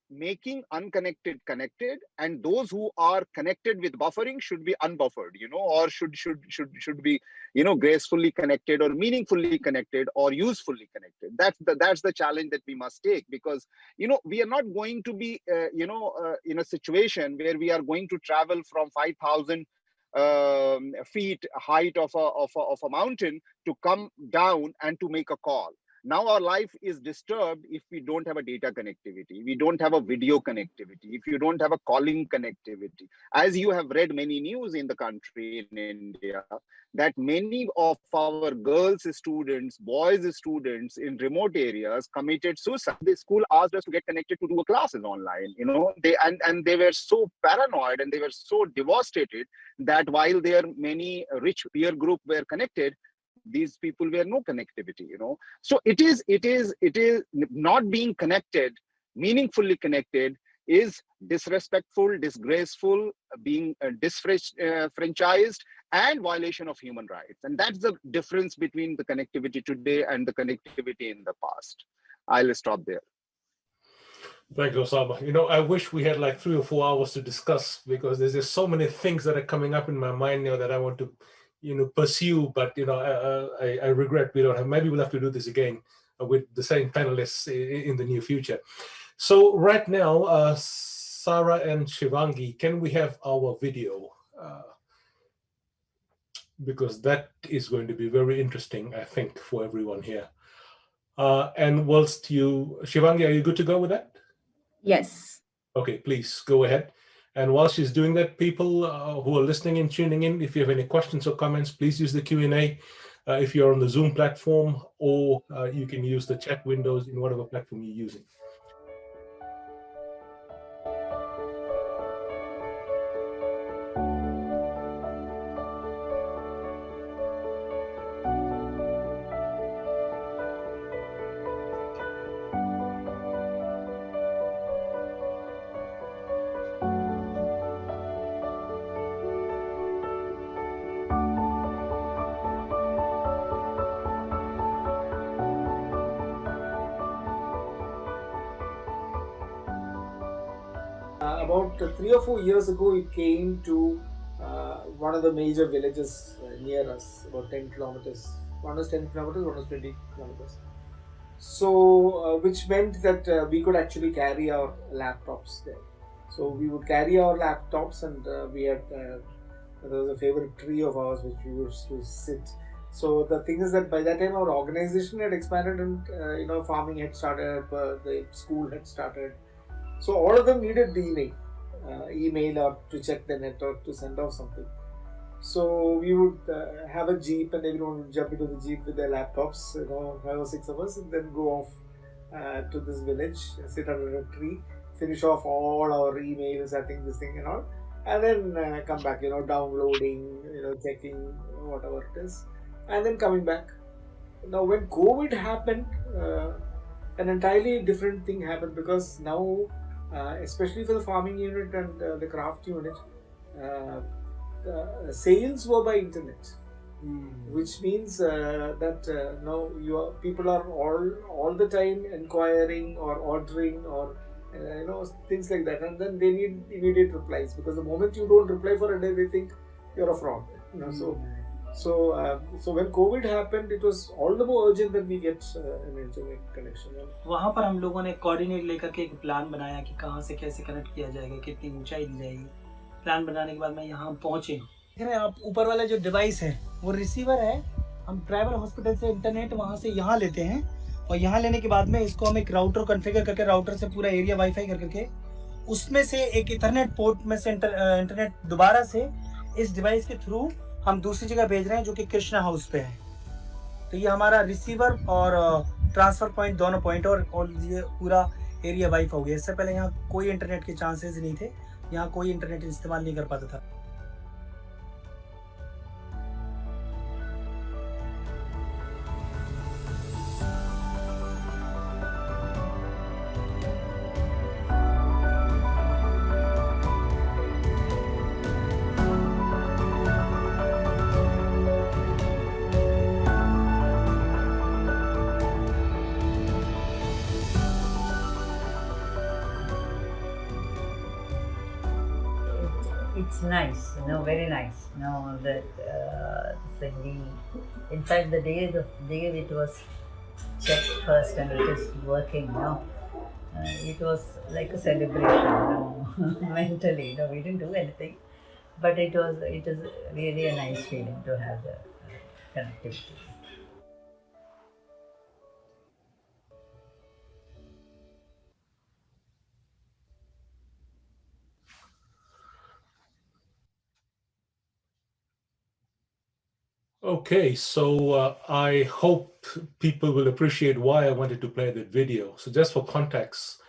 making unconnected connected, and those who are connected with buffering should be unbuffered, or should be gracefully connected or meaningfully connected or usefully connected. That's the challenge that we must take, because we are not going to be in a situation where we are going to travel from 5,000 feet height of a mountain to come down and to make a call. Now our life is disturbed if we don't have a data connectivity, we don't have a video connectivity, if you don't have a calling connectivity. As you have read many news in the country, in India, that many of our girls students, boys students in remote areas committed suicide. The school asked us to get connected to do classes online. And they were so paranoid and they were so devastated that while their many rich peer group were connected, these people were no connectivity. So it is not being connected, meaningfully connected, is disrespectful, disgraceful, being disfranchised, and violation of human rights. And that's the difference between the connectivity today and the connectivity in the past. I'll stop there. Thank you, Osama. I wish we had like 3 or 4 hours to discuss, because there's just so many things that are coming up in my mind now that I want to, pursue. But I regret we don't have. Maybe we'll have to do this again with the same panelists in the near future. So right now, Sarah and Shivangi, can we have our video? Because that is going to be very interesting, I think, for everyone here. And whilst Shivangi, are you good to go with that? Yes. Okay, please go ahead. And while she's doing that, people who are listening and tuning in, if you have any questions or comments, please use the Q&A if you're on the Zoom platform, or you can use the chat windows in whatever platform you're using. About 3 or 4 years ago, it came to one of the major villages near us, about 10 kilometers. One was 10 kilometers, one was 20 kilometers. So, which meant that we could actually carry our laptops there. So we would carry our laptops, and we had there was a favorite tree of ours which we used to sit. So the thing is that by that time our organization had expanded, and farming had started, the school had started. So all of them needed the email or to check the net or to send off something. So we would have a jeep, and everyone would jump into the jeep with their laptops, 5 or 6 of us, and then go off to this village, sit under a tree, finish off all our emails, I think this thing and all, and then come back, downloading, checking whatever it is, and then coming back. Now when COVID happened, an entirely different thing happened, because now, especially for the farming unit and the craft unit, the sales were by internet, which means that now people are all the time inquiring or ordering or things like that, and then they need immediate replies, because the moment you don't reply for a day, they think you're a fraud. So when COVID happened, it was all the more urgent that we get an internet connection. वहाँ पर हम लोगों ने coordinate लेकर के एक plan बनाया कि कहाँ से कैसे कनेक्ट किया जाएगा, कितनी ऊंचाई दी जाएगी। प्लान बनाने के बाद में यहाँ पहुँचे। देख रहे हैं आप, ऊपर वाला जो डिवाइस है वो रिसीवर है। हम ट्राइबल हॉस्पिटल से इंटरनेट वहाँ से यहाँ लेते हैं, और यहाँ लेने के बाद में इसको हम एक राउटर कॉन्फ़िगर करके, राउटर से पूरा एरिया वाईफाई करके उसमें से एक इथरनेट पोर्ट में से इंटरनेट दोबारा से इस डिवाइस के थ्रू हम दूसरी जगह भेज रहे हैं, जो कि कृष्णा हाउस पे है। तो ये हमारा रिसीवर और ट्रांसफर पॉइंट, दोनों पॉइंट, और ये पूरा एरिया वाइफ हो गया। इससे पहले यहाँ कोई इंटरनेट के चांसेस नहीं थे, यहाँ कोई इंटरनेट इस्तेमाल नहीं कर पाता था। It's nice, very nice. That in fact, the day it was checked first and it is working now, it was like a celebration. Mentally, we didn't do anything, but it is really a nice feeling to have the connectivity. Okay, so I hope people will appreciate why I wanted to play that video. So just for context,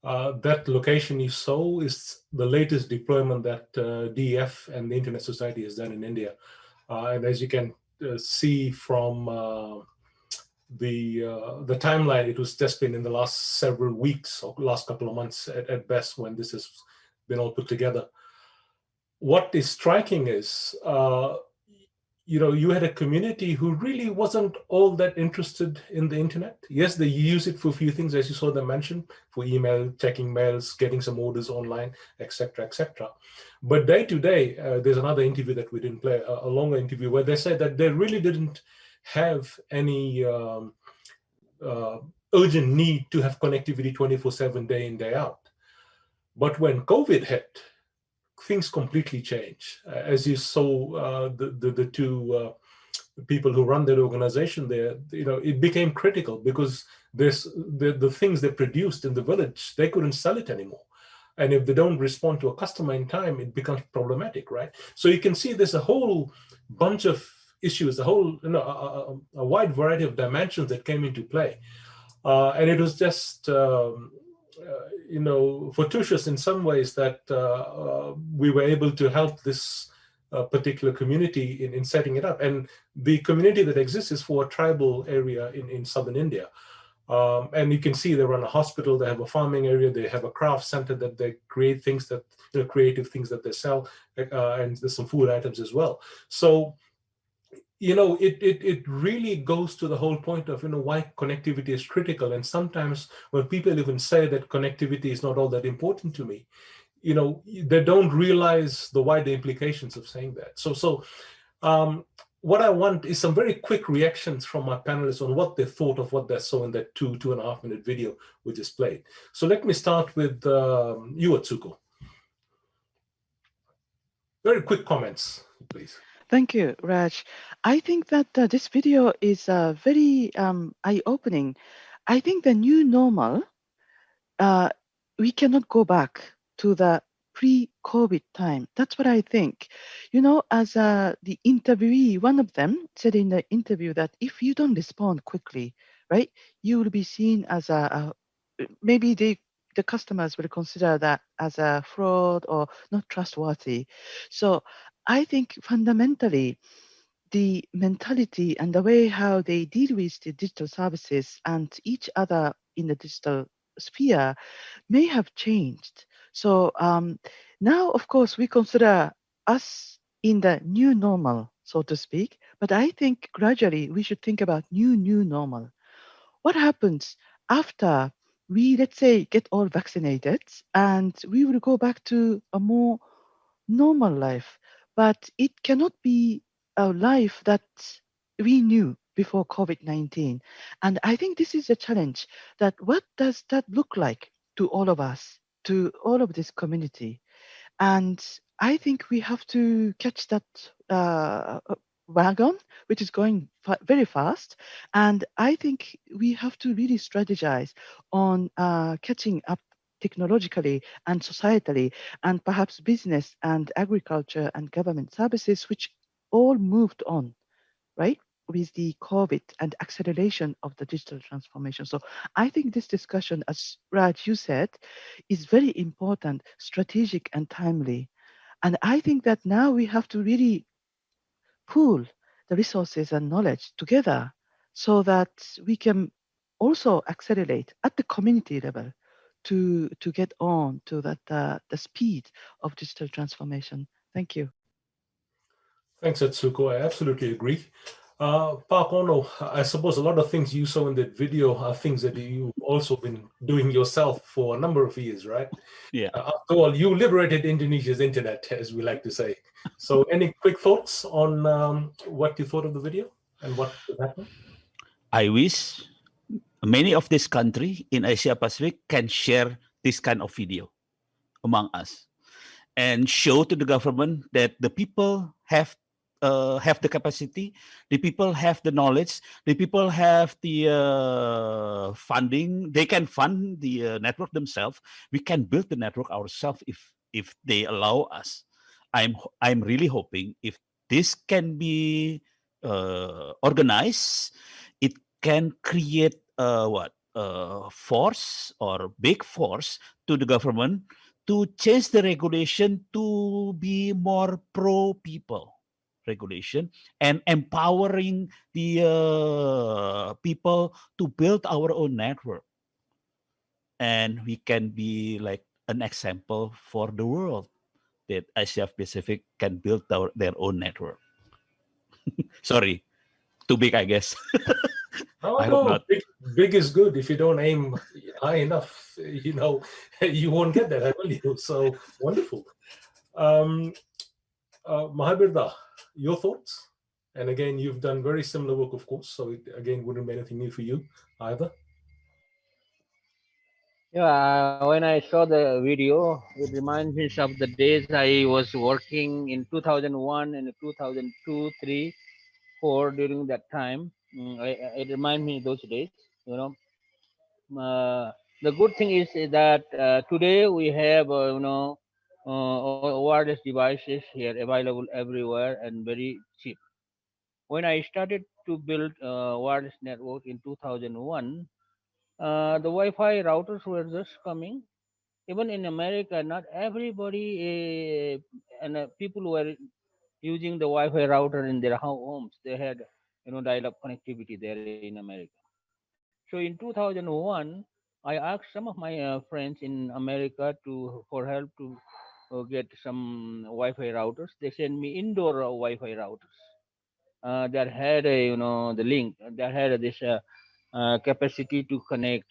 that location you saw is the latest deployment that DEF and the Internet Society has done in India. And as you can see from the timeline, it was just been in the last several weeks or last couple of months at best when this has been all put together. What is striking is, you had a community who really wasn't all that interested in the internet. Yes, they use it for a few things, as you saw them mention, for email, checking mails, getting some orders online, etc., etc. But day to day, there's another interview that we didn't play, a longer interview, where they said that they really didn't have any urgent need to have connectivity 24/7, day in, day out. But when COVID hit, things completely change. As you saw, the two people who run that organization there, it became critical because the things they produced in the village, they couldn't sell it anymore. And if they don't respond to a customer in time, it becomes problematic, right? So you can see there's a whole bunch of issues, a whole, a wide variety of dimensions that came into play. And it was just, fortuitous in some ways that we were able to help this particular community in setting it up. And the community that exists is for a tribal area in southern India. And you can see they run a hospital, they have a farming area, they have a craft center that they create things that, creative things that they sell, and there's some food items as well. So, it really goes to the whole point of, why connectivity is critical. And sometimes when people even say that connectivity is not all that important to me, they don't realize the wider implications of saying that. So what I want is some very quick reactions from my panelists on what they thought of what they saw in that 2.5 minute video we just played. So let me start with you, Atsuko. Very quick comments, please. Thank you, Raj. I think that this video is very eye-opening. I think the new normal, we cannot go back to the pre-COVID time. That's what I think. As the interviewee, one of them said in the interview that if you don't respond quickly, right, you will be seen as maybe the customers will consider that as a fraud or not trustworthy. So I think fundamentally, the mentality and the way how they deal with the digital services and each other in the digital sphere may have changed. So now, of course, we consider us in the new normal, so to speak. But I think gradually we should think about new normal. What happens after we, let's say, get all vaccinated and we will go back to a more normal life? But it cannot be a life that we knew before COVID-19. And I think this is a challenge, that what does that look like to all of us, to all of this community? And I think we have to catch that wagon, which is going very fast. And I think we have to really strategize on catching up technologically and societally, and perhaps business and agriculture and government services, which all moved on, right, with the COVID and acceleration of the digital transformation. So I think this discussion, as Raj, you said, is very important, strategic and timely. And I think that now we have to really pool the resources and knowledge together so that we can also accelerate at the community level to get on to that the speed of digital transformation. Thank you. Thanks, Atsuko. I absolutely agree. Pak Onno, I suppose a lot of things you saw in that video are things that you've also been doing yourself for a number of years, right? Yeah. After all, you liberated Indonesia's internet, as we like to say. So any quick thoughts on what you thought of the video and what happened? I wish many of this country in Asia Pacific can share this kind of video among us and show to the government that the people have the capacity, the people have the knowledge, the people have the funding. They can fund the network themselves. We can build the network ourselves if they allow us. I'm really hoping if this can be organized, it can create force or big force to the government to change the regulation to be more pro people regulation and empowering the people to build our own network. And we can be like an example for the world that Asia Pacific can build their own network. Sorry, too big, I guess. Oh, I hope no, not. big is good. If you don't aim high enough, you know, you won't get there, will you? So wonderful. Mahabir, your thoughts? And again, you've done very similar work, of course. So it, again, wouldn't be anything new for you either. Yeah, when I saw the video, it reminds me of the days I was working in 2001 and 2002, 3, 4 during that time. It reminds me those days, you know. The good thing is that today we have, wireless devices here available everywhere and very cheap. When I started to build wireless network in 2001, the Wi-Fi routers were just coming. Even in America, not everybody and people were using the Wi-Fi router in their homes. They had, dial-up connectivity there in America. So in 2001, I asked some of my friends in America for help to get some Wi-Fi routers. They sent me indoor Wi-Fi routers that had the link that had this capacity to connect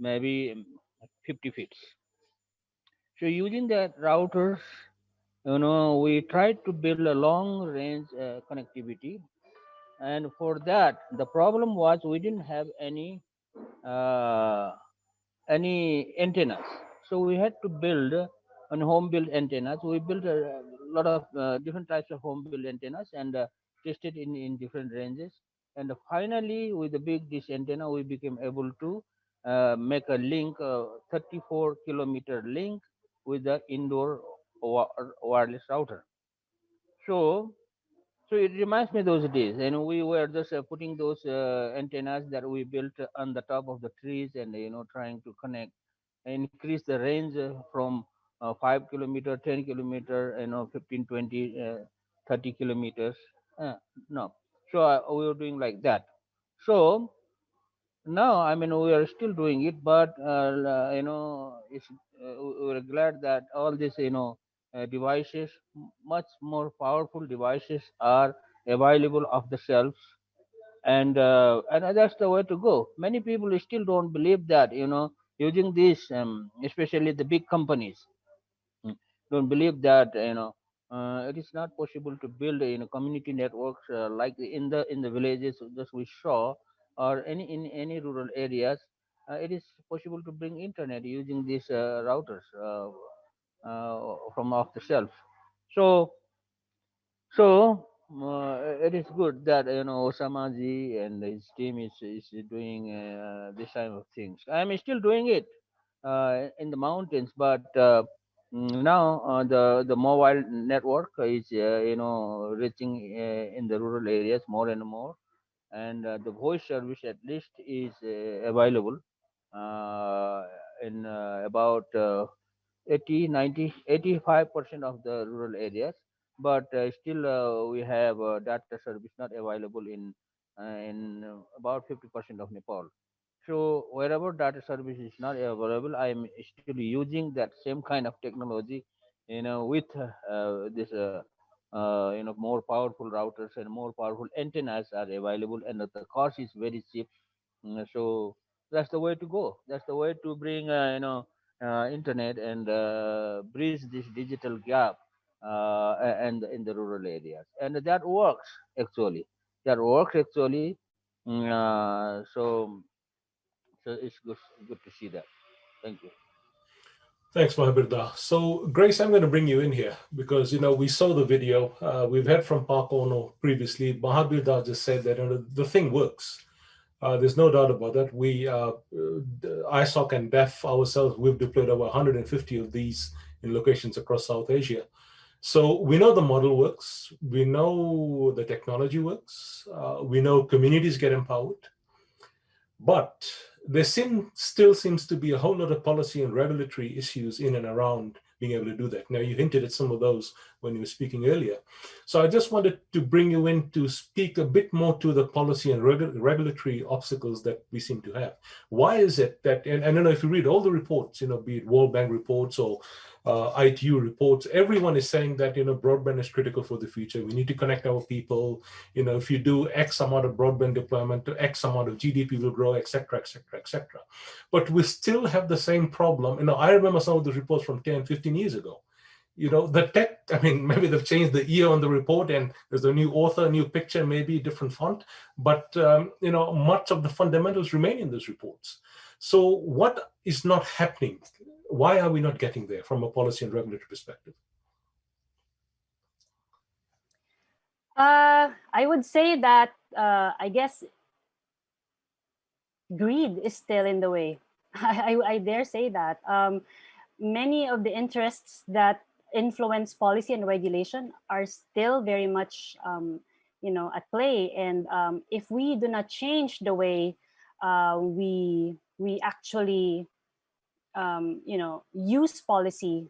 maybe 50 feet. So using that routers, we tried to build a long range connectivity, and for that the problem was we didn't have uh, any antennas. So we had to build on home built antennas. We built a lot of different types of home built antennas and tested in different ranges. And finally, with the big dish antenna, we became able to make a link, 34-kilometer link with the indoor wireless router. So so it reminds me those days, and we were just putting those antennas that we built on the top of the trees, and trying to connect, increase the range from 5 kilometer, 10 kilometer, 15, 20, 30 kilometers. No, so we were doing like that. So now, I mean, we are still doing it, but we're glad that all these, devices, much more powerful devices, are available off the shelves, and that's the way to go. Many people still don't believe that, using these, especially the big companies, mm, don't believe that it is not possible to build community networks like in the villages just we saw, or in any rural areas. It is possible to bring internet using these routers from off the shelf. So so it is good that Osamaji and his team is doing this kind of things. I'm still doing it in the mountains, but now the mobile network is reaching in the rural areas more and more, and the voice service at least is available uh, in about 80, 90, 85% of the rural areas, but still we have data service not available in about 50% of Nepal. So wherever data service is not available, I am still using that same kind of technology, with this more powerful routers and more powerful antennas are available, and the cost is very cheap. So that's the way to go. That's the way to bring internet and bridge this digital gap and in the rural areas, and that works actually. That works actually. So it's good to see that. Thank you. Thanks, Mahabir. So, Grace, I'm going to bring you in here because, we saw the video. We've heard from Park Onno previously. Mahabir just said that the thing works. There's no doubt about that. We, ISOC and BEF ourselves, we've deployed over 150 of these in locations across South Asia. So we know the model works, we know the technology works, we know communities get empowered, but there still seems to be a whole lot of policy and regulatory issues in and around being able to do that. Now, you hinted at some of those when you were speaking earlier. So I just wanted to bring you in to speak a bit more to the policy and regulatory obstacles that we seem to have. Why is it that, and I don't know if you read all the reports, be it World Bank reports or ITU reports, everyone is saying that, broadband is critical for the future. We need to connect our people. If you do X amount of broadband deployment, X amount of GDP will grow, et cetera, et cetera, et cetera. But we still have the same problem. I remember some of the reports from 10, 15 years ago. The tech, maybe they've changed the year on the report and there's a new author, new picture, maybe different font, but, much of the fundamentals remain in those reports. So what is not happening? Why are we not getting there from a policy and regulatory perspective? I would say that, I guess, greed is still in the way. I dare say that. Many of the interests that influence policy and regulation are still very much, at play. And if we do not change the way we actually, use policy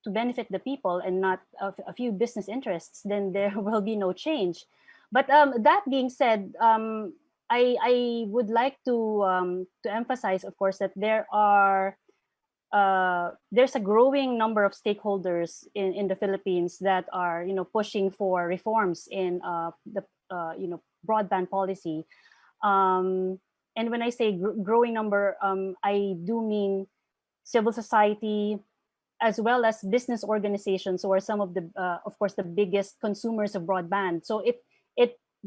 to benefit the people and not a few business interests, then there will be no change. But that being said, I would like to emphasize, of course, that there's a growing number of stakeholders in the Philippines that are pushing for reforms in the broadband policy. And when I say growing number, I do mean civil society, as well as business organizations, who are some of the, of course, the biggest consumers of broadband. So it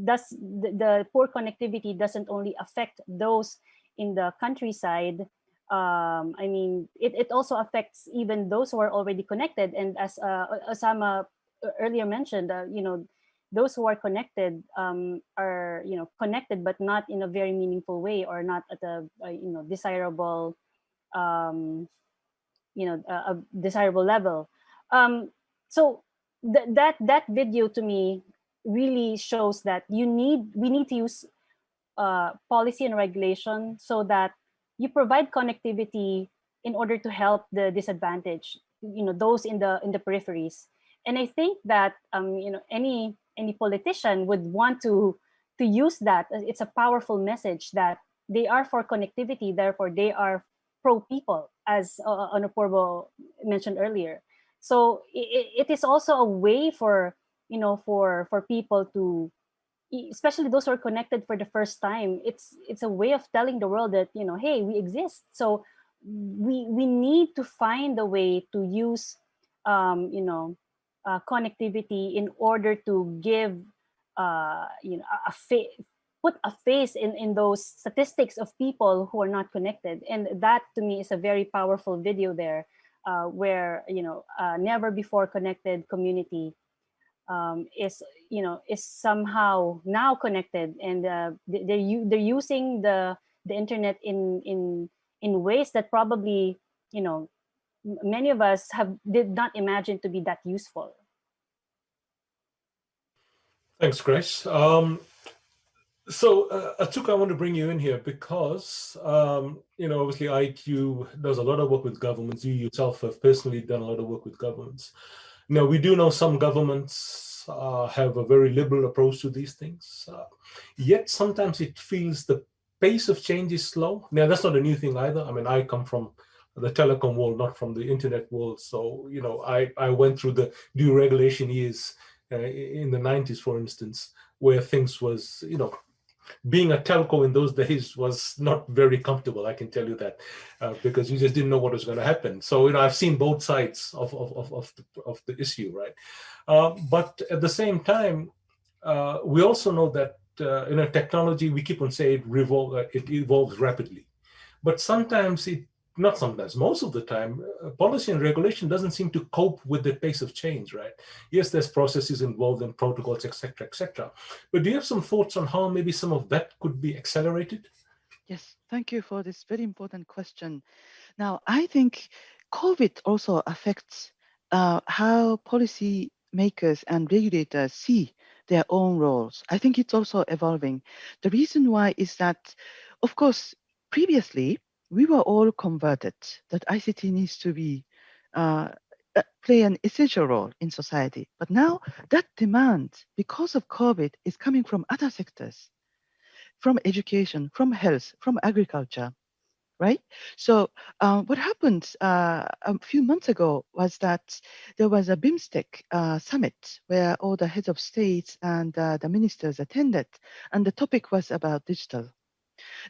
does, the poor connectivity doesn't only affect those in the countryside. It also affects even those who are already connected. And as Osama earlier mentioned, those who are connected are connected, but not in a very meaningful way, or not at a desirable a desirable level. So that video to me really shows that we need to use policy and regulation so that you provide connectivity in order to help the disadvantaged, those in the peripheries. And I think that any politician would want to use that. It's a powerful message that they are for connectivity, therefore they are pro people, as Onno Purbo mentioned earlier. So it is also a way for for people to, especially those who are connected for the first time, it's a way of telling the world that hey, we exist. So we need to find a way to use connectivity in order to give put a face in those statistics of people who are not connected. And that to me is a very powerful video there, where never before connected community is somehow now connected, and they're using the internet in ways that probably many of us did not imagine to be that useful. Thanks, Grace. So, Atsuko, I want to bring you in here because, obviously IQ does a lot of work with governments. You yourself have personally done a lot of work with governments. Now, we do know some governments have a very liberal approach to these things. Yet sometimes it feels the pace of change is slow. Now, that's not a new thing either. I come from the telecom world, not from the internet world. So, I went through the deregulation years in the 90s, for instance, where things was, being a telco in those days was not very comfortable, I can tell you that, because you just didn't know what was going to happen. So, I've seen both sides of the issue, right? But at the same time, we also know that technology, we keep on saying it evolves rapidly. But sometimes most of the time, policy and regulation doesn't seem to cope with the pace of change, right? Yes, there's processes involved and protocols, et cetera, et cetera. But do you have some thoughts on how maybe some of that could be accelerated? Yes, thank you for this very important question. Now, I think COVID also affects how policy makers and regulators see their own roles. I think it's also evolving. The reason why is that, of course, previously we were all converted that ICT needs to be play an essential role in society. But now that demand, because of COVID, is coming from other sectors, from education, from health, from agriculture, right? So what happened a few months ago was that there was a BIMSTEC summit where all the heads of states and the ministers attended, and the topic was about digital.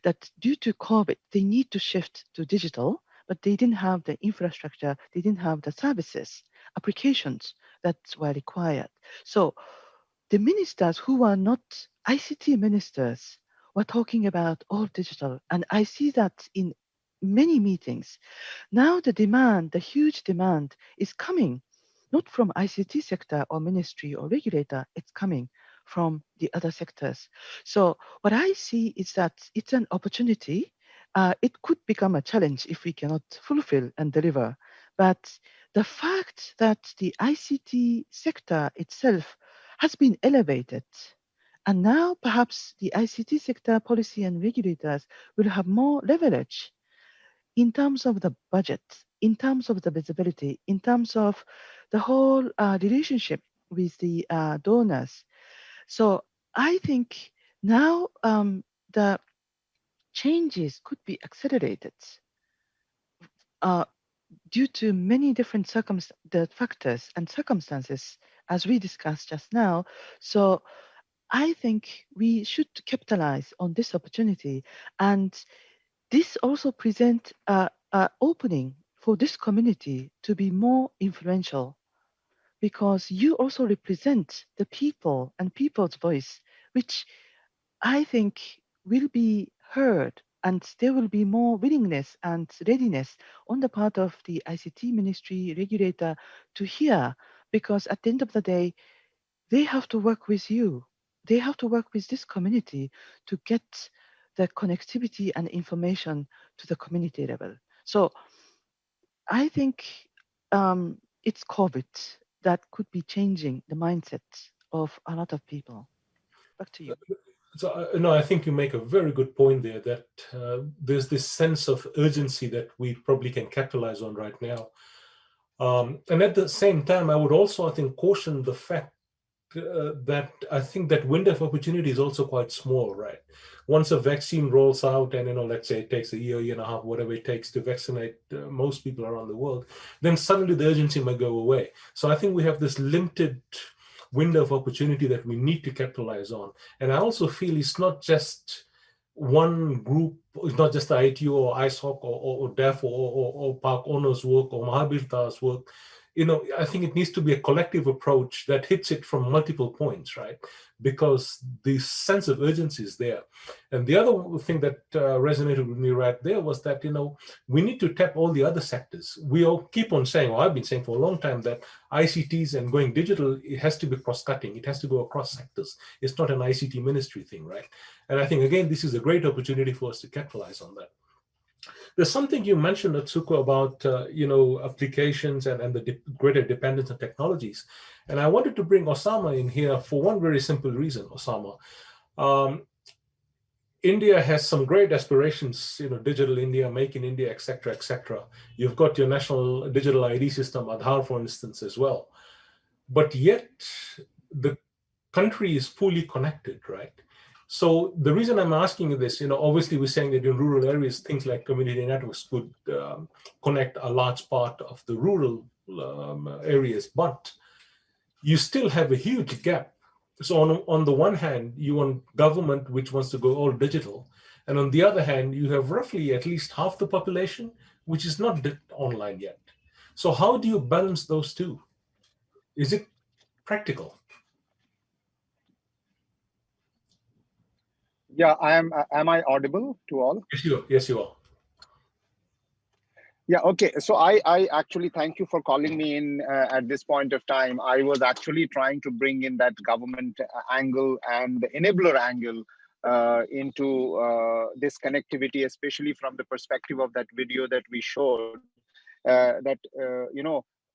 That due to COVID, they need to shift to digital, but they didn't have the infrastructure, they didn't have the services, applications that were required. So the ministers who are not ICT ministers were talking about all digital. And I see that in many meetings. Now the demand, the huge demand is coming not from ICT sector or ministry or regulator, it's coming from the other sectors. So what I see is that it's an opportunity. It could become a challenge if we cannot fulfill and deliver. But the fact that the ICT sector itself has been elevated, and now perhaps the ICT sector policy and regulators will have more leverage in terms of the budget, in terms of the visibility, in terms of the whole relationship with the donors. So I think now the changes could be accelerated due to many different the factors and circumstances, as we discussed just now. So I think we should capitalize on this opportunity, and this also presents an opening for this community to be more influential, because you also represent the people and people's voice, which I think will be heard, and there will be more willingness and readiness on the part of the ICT ministry regulator to hear, because at the end of the day, they have to work with you. They have to work with this community to get the connectivity and information to the community level. So I think it's COVID that could be changing the mindset of a lot of people. Back to you. So, no, I think you make a very good point there, that there's this sense of urgency that we probably can capitalize on right now. And at the same time, I would also, I think, caution the fact that I think that window of opportunity is also quite small, right? Once a vaccine rolls out and, let's say it takes a year and a half, whatever it takes to vaccinate most people around the world, then suddenly the urgency might go away. So I think we have this limited window of opportunity that we need to capitalize on. And I also feel it's not just one group, it's not just the ITU or ISOC or DEF or Park Onno's work or Mahabir's work. I think it needs to be a collective approach that hits it from multiple points, right? Because the sense of urgency is there. And the other thing that resonated with me right there was that, we need to tap all the other sectors. We all keep on saying, or I've been saying for a long time, that ICTs and going digital, it has to be cross-cutting. It has to go across sectors. It's not an ICT ministry thing, right? And I think, again, this is a great opportunity for us to capitalize on that. There's something you mentioned, Atsuko, about applications and the greater dependence on technologies. And I wanted to bring Osama in here for one very simple reason, Osama. India has some great aspirations, digital India, make in India, et cetera, et cetera. You've got your national digital ID system, Aadhaar, for instance, as well. But yet the country is fully connected, right? So the reason I'm asking you this, obviously we're saying that in rural areas, things like community networks could connect a large part of the rural areas, but you still have a huge gap. So on the one hand, you want government which wants to go all digital. And on the other hand, you have roughly at least half the population, which is not online yet. So how do you balance those two? Is it practical? Yeah, am I audible to all? Yes, you are. Yeah, okay. So I actually thank you for calling me in at this point of time. I was actually trying to bring in that government angle and the enabler angle into this connectivity, especially from the perspective of that video that we showed, that,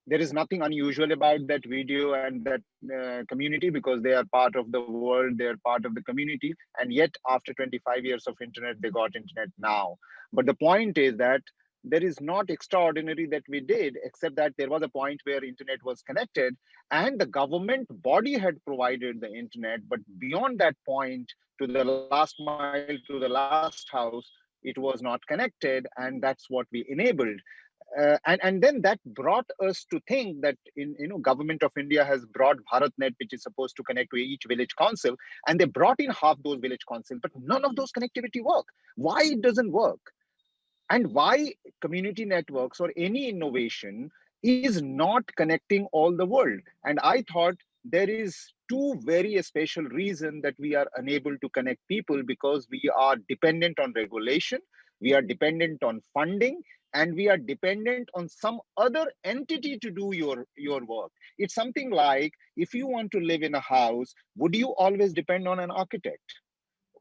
There is nothing unusual about that video and that community, because they are part of the world, they are part of the community. And yet after 25 years of internet, they got internet now. But the point is that there is not extraordinary that we did, except that there was a point where internet was connected and the government body had provided the internet. But beyond that point, to the last mile, to the last house, it was not connected. And that's what we enabled. And then that brought us to think that government of India has brought BharatNet, which is supposed to connect to each village council, and they brought in half those village council, but none of those connectivity work. Why it doesn't work? And why community networks or any innovation is not connecting all the world? And I thought there is two very special reasons that we are unable to connect people, because we are dependent on regulation, we are dependent on funding, and we are dependent on some other entity to do your work. It's something like, if you want to live in a house, would you always depend on an architect?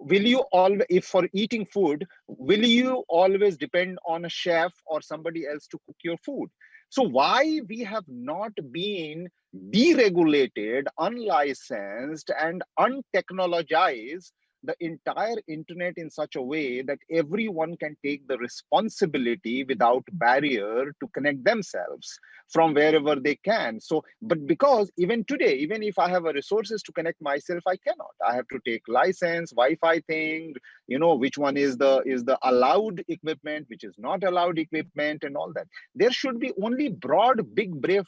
Will you always, if for eating food, will you always depend on a chef or somebody else to cook your food? So why we have not been deregulated, unlicensed, and untechnologized the entire internet in such a way that everyone can take the responsibility without barrier to connect themselves from wherever they can. So, but because even today, even if I have a resources to connect myself, I cannot. I have to take license, Wi-Fi thing, which one is the allowed equipment, which is not allowed equipment, and all that. There should be only broad, big, brave,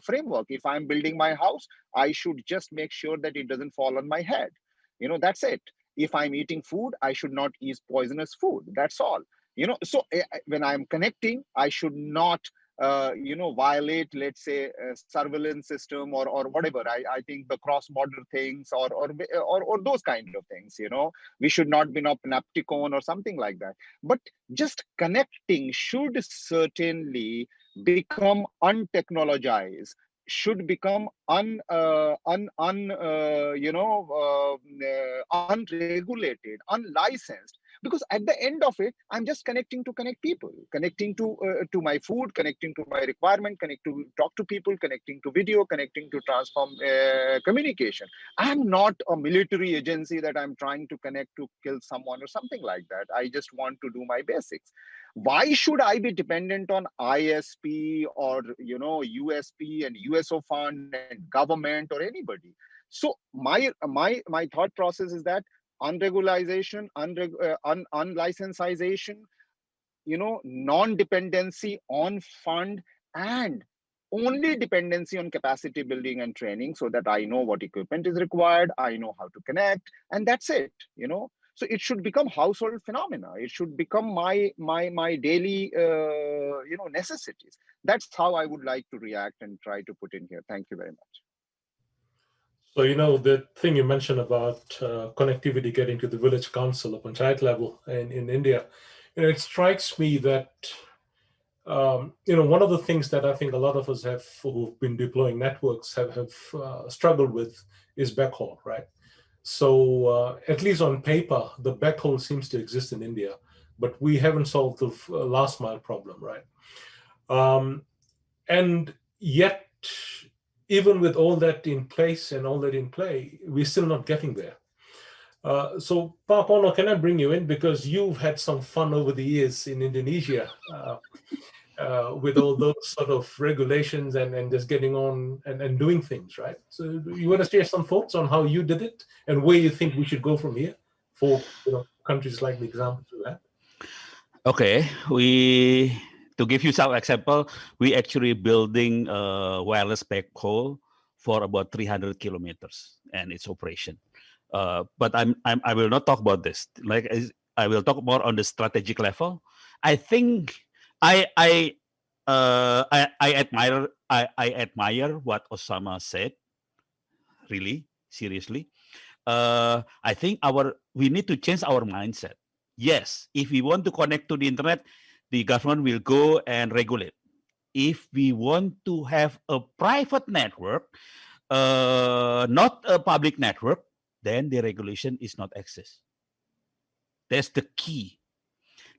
framework. If I'm building my house, I should just make sure that it doesn't fall on my head. That's it. If I'm eating food, I should not eat poisonous food. That's all. So when I'm connecting, I should not violate, let's say, a surveillance system or whatever. I think the cross-border things or those kind of things. We should not be a panopticon or something like that. But just connecting should certainly become untechnologized, should become unregulated, unlicensed, because at the end of it, I'm just connecting to connect people, connecting to my food, connecting to my requirement, talk to people, connecting to video, connecting to transform communication. I'm not a military agency that I'm trying to connect to kill someone or something like that. I just want to do my basics. Why should I be dependent on ISP or USP and USO fund and government or anybody? So my thought process is that unregularization, unlicensization, non-dependency on fund, and only dependency on capacity building and training, so that I know what equipment is required, I know how to connect, and that's it. So it should become household phenomena. It should become my daily necessities. That's how I would like to react and try to put in here. Thank you very much. So, the thing you mentioned about connectivity getting to the village council or panchayat level in India, it strikes me that, one of the things that I think a lot of us who've been deploying networks have struggled with is backhaul, right? So at least on paper, the backhaul seems to exist in India, but we haven't solved the last mile problem, right? And yet, even with all that in place and all that in play, we're still not getting there. So, Pak Onno, can I bring you in? Because you've had some fun over the years in Indonesia with all those sort of regulations and just getting on and doing things, right? So you want to share some thoughts on how you did it and where you think we should go from here for countries like the examples you had? Okay, to give you some example, we actually building a wireless backhaul for about 300 kilometers and its operation. But I will not talk about this. I will talk more on the strategic level. I think I admire what Osama said. Really, seriously. I think we need to change our mindset. Yes, if we want to connect to the internet, the government will go and regulate. If we want to have a private network, not a public network, then the regulation is not exist. That's the key.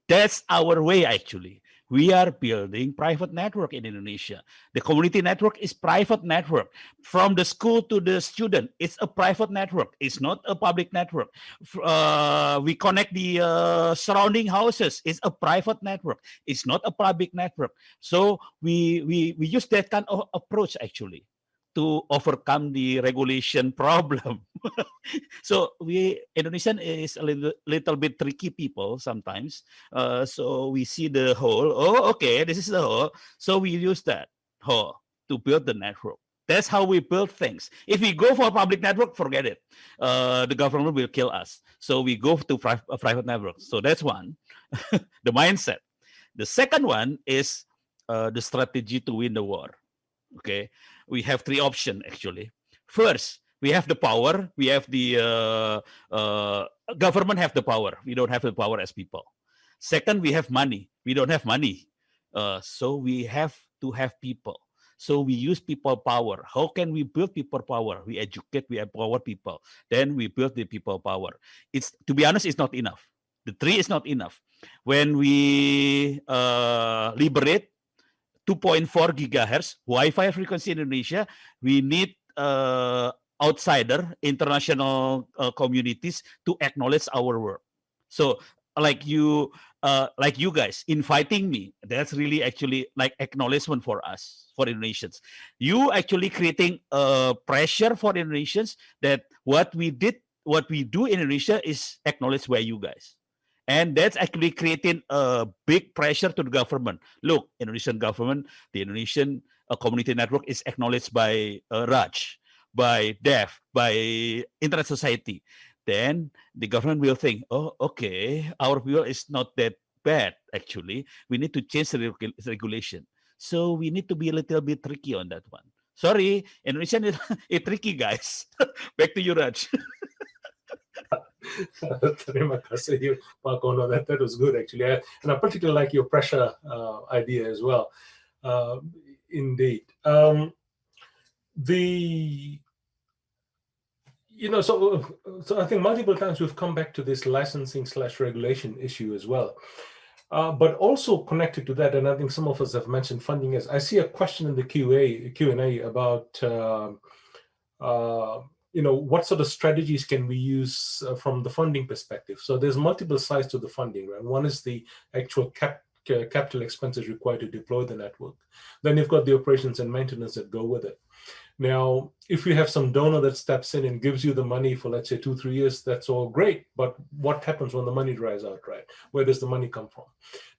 That's our way, actually. We are building private network in Indonesia. The community network is private network. From the school to the student, it's a private network. It's not a public network. We connect the surrounding houses. It's a private network. It's not a public network. So we use that kind of approach actually to overcome the regulation problem. So Indonesian is a little bit tricky people sometimes. So we see the hole. Oh, okay, this is the hole. So we use that hole to build the network. That's how we build things. If we go for a public network, forget it. The government will kill us. So we go to private network. So that's one, the mindset. The second one is the strategy to win the war. Okay, we have three options actually. First, we have the power. We have the government have the power. We don't have the power as people. Second, we have money. We don't have money. So we have to have people. So we use people power. How can we build people power? We educate, we empower people. Then we build the people power. It's, to be honest, it's not enough. The three is not enough. When we liberate 2.4 gigahertz Wi-Fi frequency in Indonesia, we need outsider international communities to acknowledge our work. So like you guys inviting me, that's really actually like acknowledgement for us, for Indonesians. You actually creating pressure for Indonesians that what we do in Indonesia is acknowledged by you guys. And that's actually creating a big pressure to the government. Look, Indonesian government, the Indonesian community network is acknowledged by Raj, by DEF, by Internet Society. Then the government will think, oh, okay, our view is not that bad, actually. We need to change the regulation. So we need to be a little bit tricky on that one. Sorry, Indonesian is tricky, guys. Back to you, Raj. Terima kasih, Pak Onno. That was good, actually. And I particularly like your pressure idea as well. Indeed. So I think multiple times we've come back to this licensing/regulation issue as well. But also connected to that, and I think some of us have mentioned funding, is I see a question in the Q&A about what sort of strategies can we use from the funding perspective? So there's multiple sides to the funding, right? One is the actual capital expenses required to deploy the network. Then you've got the operations and maintenance that go with it. Now, if you have some donor that steps in and gives you the money for, let's say, 2-3 years, that's all great. But what happens when the money dries out, right? Where does the money come from?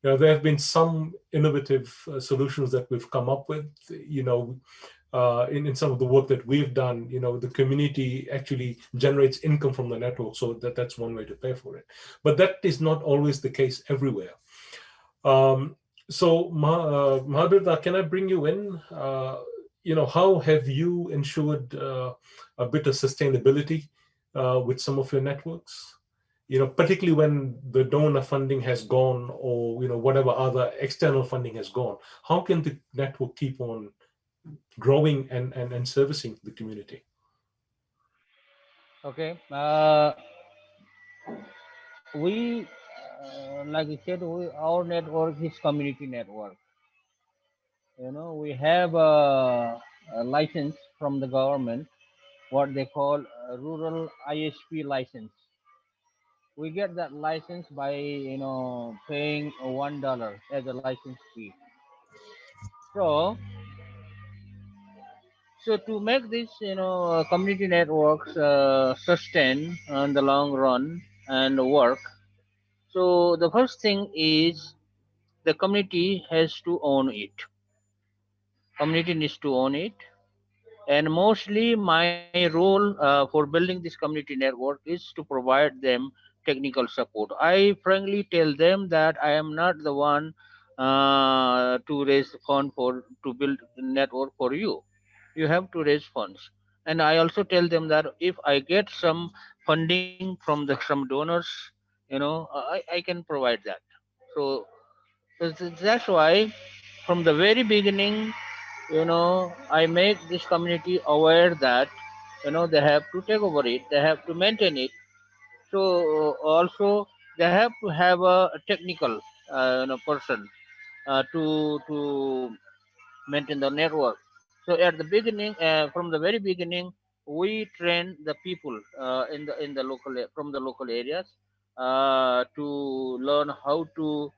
Now, there have been some innovative solutions that we've come up with, in some of the work that we've done. The community actually generates income from the network, so that's one way to pay for it. But that is not always the case everywhere. So Mahabir, can I bring you in? How have you ensured a bit of sustainability with some of your networks? Particularly when the donor funding has gone, or whatever other external funding has gone. How can the network keep on growing and servicing the community? Okay. We, like I said, our network is community network. We have a license from the government, what they call a rural ISP license. We get that license by paying $1 as a license fee. So to make this community networks sustain on the long run and work, so the first thing is the community has to own it. Community needs to own it. And mostly my role for building this community network is to provide them technical support. I frankly tell them that I am not the one to raise fund to build a network for you. You have to raise funds. And I also tell them that if I get some funding from some donors, I can provide that. So that's why from the very beginning, I make this community aware that, they have to take over it, they have to maintain it. So also they have to have a technical person to maintain the network. So at the beginning, from the very beginning, we train the people in the local from the local areas to learn how to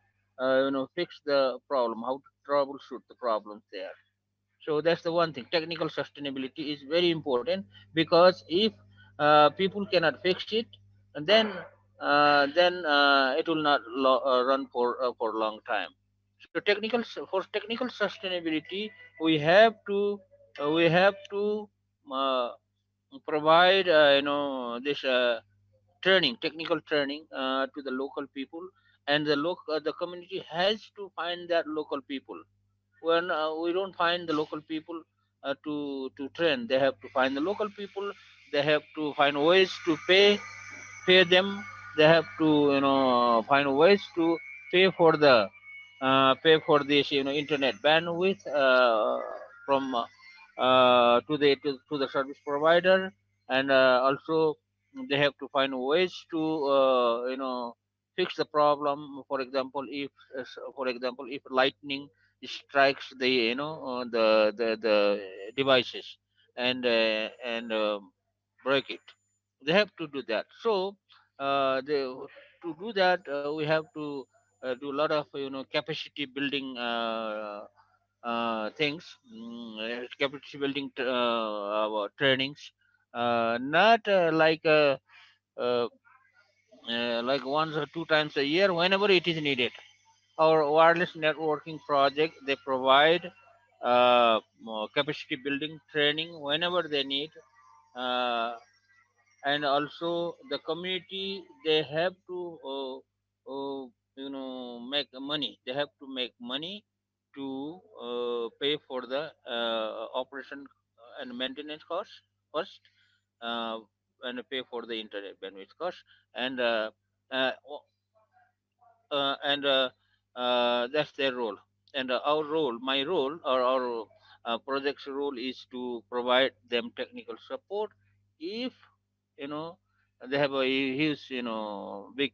fix the problem, how to troubleshoot the problems there. So that's the one thing. Technical sustainability is very important, because if people cannot fix it, and then it will not run for a long time. So for technical sustainability, we have to uh, provide this training, technical training to the local people, and the community has to find that local people. When we don't find the local people to train, they have to find the local people. They have to find ways to pay them. They have to find ways to pay for the pay for this internet bandwidth from to the service provider. And also they have to find ways to fix the problem. For example, if lightning strikes the the devices and break it, they have to do that. So to do that, we have to do a lot of capacity building things, capacity building trainings, not uh, like once or two times a year, whenever it is needed. Our wireless networking project, they provide capacity building training whenever they need. uh, and also the community, they have to make money. They have to make money to pay for the operation and maintenance costs first, uh, and pay for the internet bandwidth cost. And uh, that's their role. And our role, my role, or our project's role, is to provide them technical support if you know they have a huge big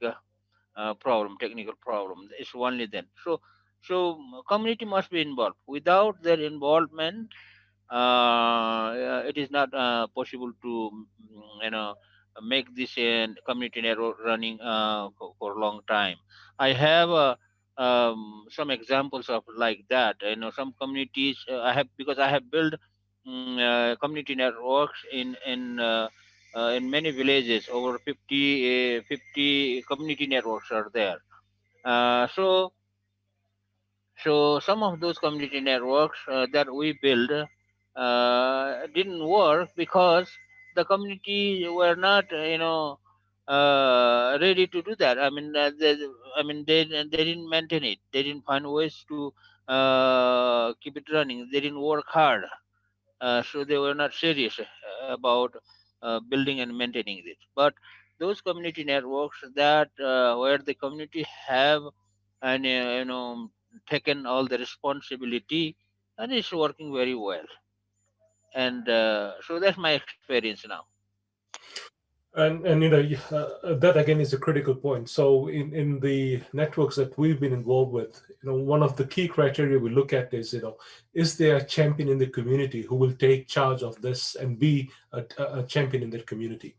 problem, technical problem. It's only then. So community must be involved. Without their involvement, it is not possible to make this community network running for a long time. I have some examples of like that. Some communities I have, because I have built community networks in many villages. Over 50 community networks are there. So some of those community networks that we build didn't work because the community were not, ready to do that. They didn't maintain it. They didn't find ways to keep it running. They didn't work hard. So they were not serious about building and maintaining it. But those community networks that where the community have and taken all the responsibility, and it's working very well. And so that's my experience now. And that again is a critical point. So in the networks that we've been involved with, one of the key criteria we look at is, is there a champion in the community who will take charge of this and be a champion in that community?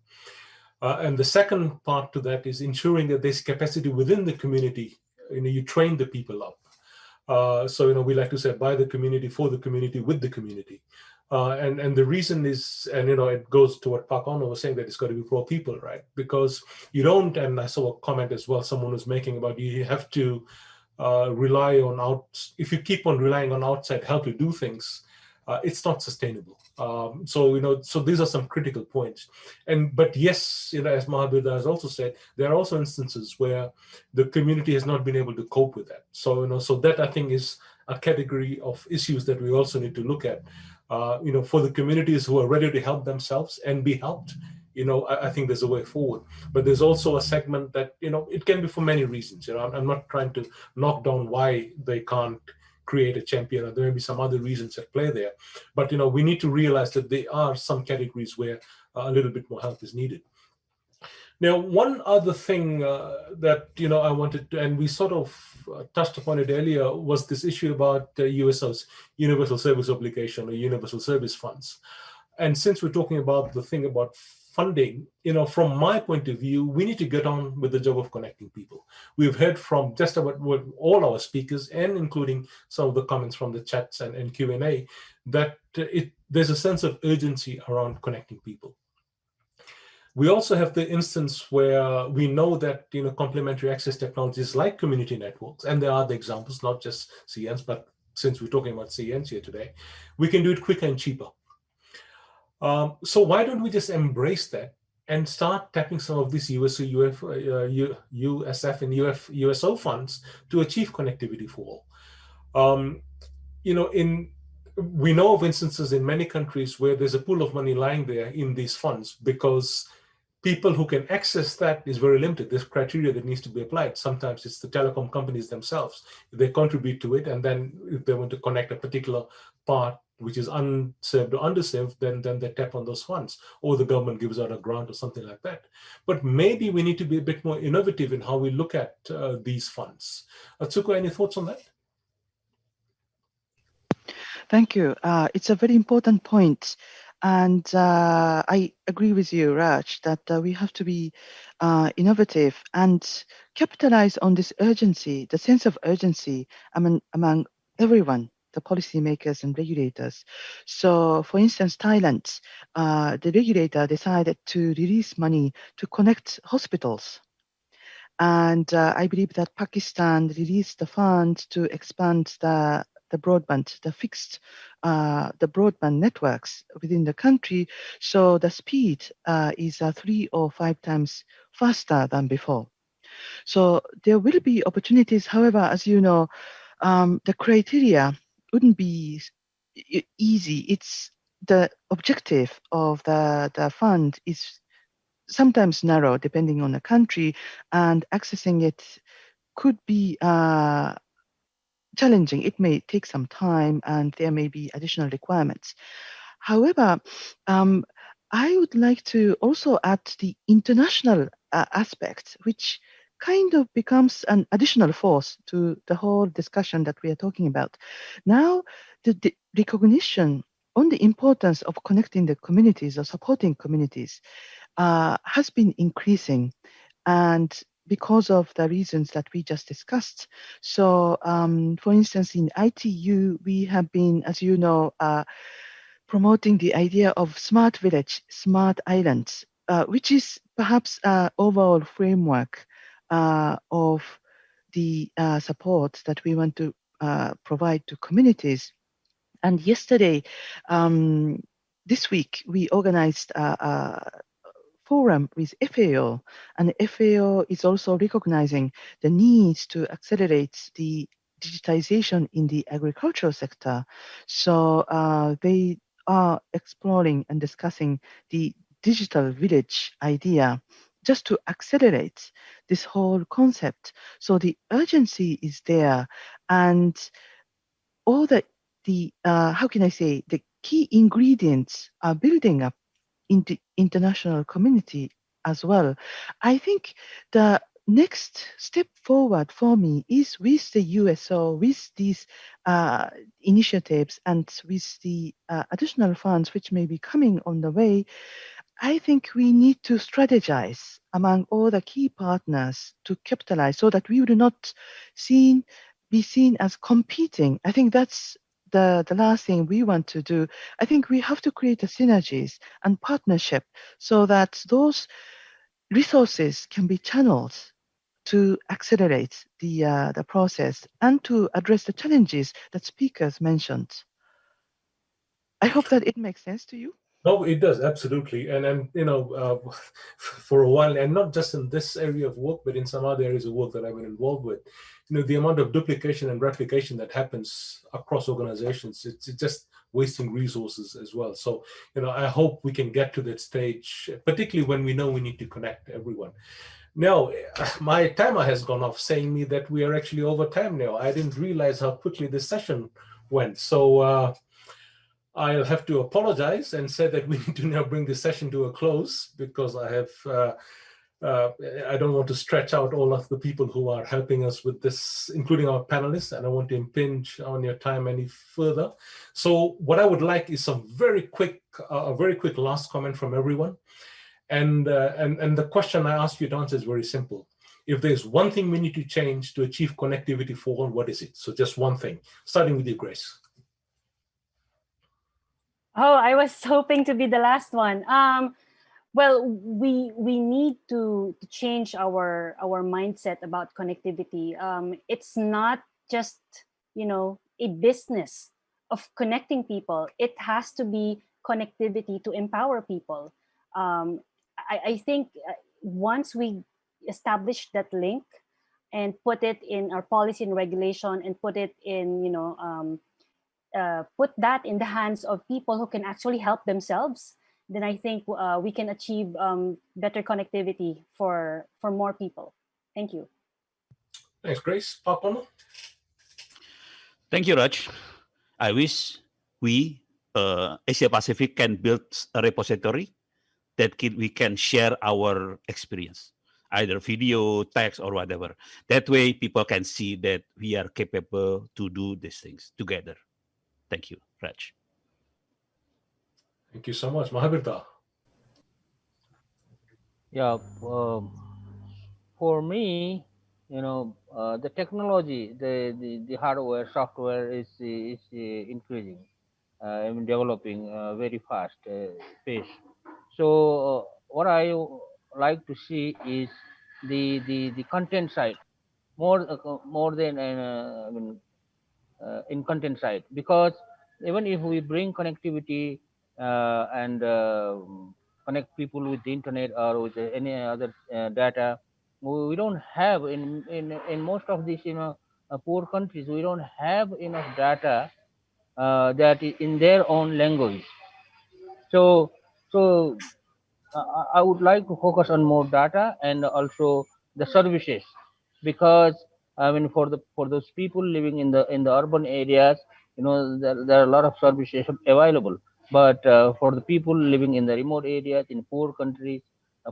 And the second part to that is ensuring that there's capacity within the community. You train the people up. So we like to say by the community, for the community, with the community. And the reason is, and it goes to what Pak Onno was saying, that it's got to be for people, right? Because you don't, and I saw a comment as well, someone was making about you have to rely on if you keep on relying on outside help to do things, it's not sustainable. So these are some critical points. But yes, as Mahabir has also said, there are also instances where the community has not been able to cope with that. So so that I think is a category of issues that we also need to look at. For the communities who are ready to help themselves and be helped, I think there's a way forward. But there's also a segment that it can be for many reasons. I'm not trying to knock down why they can't create a champion, or there may be some other reasons at play there. But we need to realize that there are some categories where a little bit more help is needed. Now, one other thing that I wanted to, and we sort of touched upon it earlier, was this issue about USOs, Universal Service Obligation or Universal Service Funds. And since we're talking about the thing about funding, from my point of view, we need to get on with the job of connecting people. We've heard from just about all our speakers, and including some of the comments from the chats and Q&A, that there's a sense of urgency around connecting people. We also have the instance where we know that complementary access technologies like community networks, and there are the examples, not just CNs, but since we're talking about CNs here today, we can do it quicker and cheaper. So why don't we just embrace that and start tapping some of these USF and USO funds to achieve connectivity for all? We know of instances in many countries where there's a pool of money lying there in these funds because people who can access that is very limited. There's criteria that needs to be applied. Sometimes it's the telecom companies themselves. They contribute to it, and then if they want to connect a particular part which is unserved or underserved, then they tap on those funds, or the government gives out a grant or something like that. But maybe we need to be a bit more innovative in how we look at these funds. Atsuko, any thoughts on that? Thank you. It's a very important point. And I agree with you, Raj, that we have to be innovative and capitalize on this urgency, the sense of urgency among everyone, the policymakers and regulators. So, for instance, Thailand, the regulator decided to release money to connect hospitals. And I believe that Pakistan released the funds to expand the broadband, the broadband networks within the country, so the speed is 3 or 5 times faster than before. So there will be opportunities. However, as you know, the criteria wouldn't be easy. It's the objective of the fund is sometimes narrow depending on the country, and accessing it could be challenging. It may take some time and there may be additional requirements. However, I would like to also add the international aspect, which kind of becomes an additional force to the whole discussion that we are talking about. Now, the recognition on the importance of connecting the communities or supporting communities has been increasing, and because of the reasons that we just discussed. So, for instance, in ITU, we have been, as you know, promoting the idea of smart village, smart islands, which is perhaps an overall framework of the support that we want to provide to communities. And yesterday, this week, we organized a forum with FAO, and FAO is also recognizing the need to accelerate the digitization in the agricultural sector. So they are exploring and discussing the digital village idea just to accelerate this whole concept. So the urgency is there, and all the how can I say, the key ingredients are building up in the international community as well. I think the next step forward for me is with the USO, with these initiatives and with the additional funds which may be coming on the way. I think we need to strategize among all the key partners to capitalize so that we would not be seen as competing. I think that's the last thing we want to do. I think we have to create a synergies and partnership so that those resources can be channeled to accelerate the process and to address the challenges that speakers mentioned. I hope that it makes sense to you. No, it does, absolutely. And for a while, and not just in this area of work, but in some other areas of work that I've been involved with, the amount of duplication and replication that happens across organizations, it's just wasting resources as well. So, I hope we can get to that stage, particularly when we know we need to connect everyone. Now, my timer has gone off saying me that we are actually over time now. I didn't realize how quickly this session went. So, I'll have to apologize and say that we need to now bring this session to a close because I have I don't want to stretch out all of the people who are helping us with this, including our panelists, and I want to impinge on your time any further. So what I would like is some very quick, a very quick last comment from everyone. And the question I ask you to answer is very simple. If there's one thing we need to change to achieve connectivity for all, what is it? So just one thing, starting with you, Grace. Oh, I was hoping to be the last one. Well, we need to change our mindset about connectivity. It's not just, you know, a business of connecting people. It has to be connectivity to empower people. I think once we establish that link and put it in our policy and regulation and put it in, you know, put that in the hands of people who can actually help themselves, then I think we can achieve better connectivity for more people. Thank you. Thanks, Grace. Onno? Thank you, Raj. I wish we, Asia Pacific, can build a repository that we can share our experience, either video, text, or whatever. That way, people can see that we are capable to do these things together. Thank you, Raj. Thank you so much. Mahabir. Yeah, for me, you know, the technology, the hardware, software is increasing, I mean, developing very fast pace. So what I like to see is the content side more than I mean, in content side, because even if we bring connectivity and connect people with the internet or with any other data, we don't have in most of these, you know, poor countries, we don't have enough data that is in their own language. So I would like to focus on more data and also the services, because I mean, for those people living in the urban areas, you know, there are a lot of services available. But for the people living in the remote areas, in poor countries,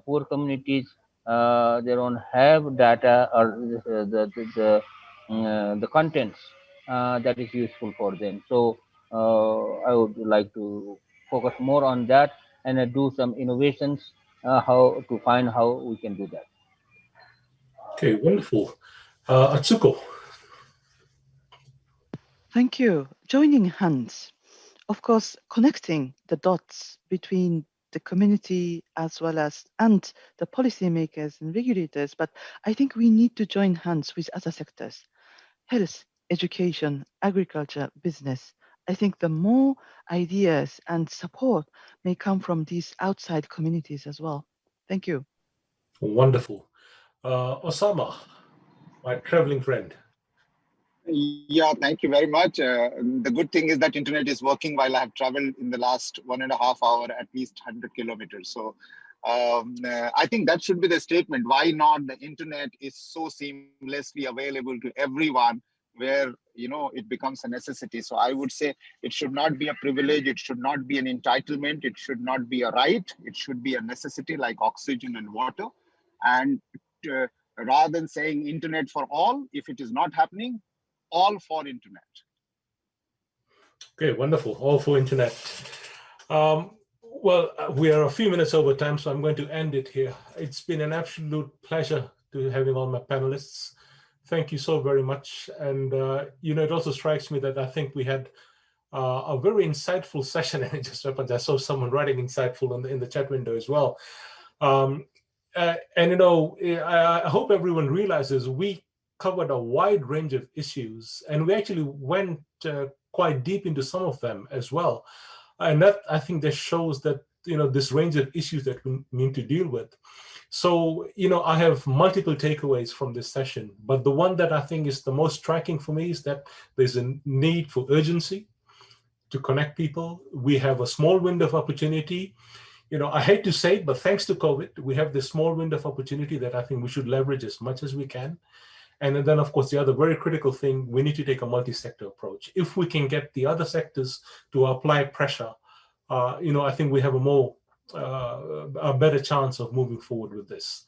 poor communities, they don't have data or the contents that is useful for them. So I would like to focus more on that and do some innovations how to find how we can do that. Okay, wonderful. Atsuko. Thank you. Joining hands. Of course, connecting the dots between the community as well as and the policymakers and regulators, but I think we need to join hands with other sectors. Health, education, agriculture, business. I think the more ideas and support may come from these outside communities as well. Thank you. Wonderful. Osama, my traveling friend. Yeah, thank you very much. The good thing is that internet is working while I have traveled in the last 1.5 hours, at least 100 kilometers. So I think that should be the statement. Why not? The internet is so seamlessly available to everyone, where, you know, it becomes a necessity. So I would say it should not be a privilege. It should not be an entitlement. It should not be a right. It should be a necessity like oxygen and water. And rather than saying internet for all, if it is not happening, all for internet. Okay, wonderful. All for internet. Well, we are a few minutes over time, so I'm going to end it here. It's been an absolute pleasure to having all my panelists. Thank you so very much. And, you know, it also strikes me that I think we had a very insightful session, and it just happened. I saw someone writing insightful in the chat window as well. And, you know, I hope everyone realizes we covered a wide range of issues, and we actually went quite deep into some of them as well. And that, I think, that shows that, you know, this range of issues that we need to deal with. So, you know, I have multiple takeaways from this session, but the one that I think is the most striking for me is that there's a need for urgency to connect people. We have a small window of opportunity. You know, I hate to say it, but thanks to COVID, we have this small window of opportunity that I think we should leverage as much as we can. And then, of course, the other very critical thing, we need to take a multi-sector approach. If we can get the other sectors to apply pressure, you know, I think we have a better chance of moving forward with this.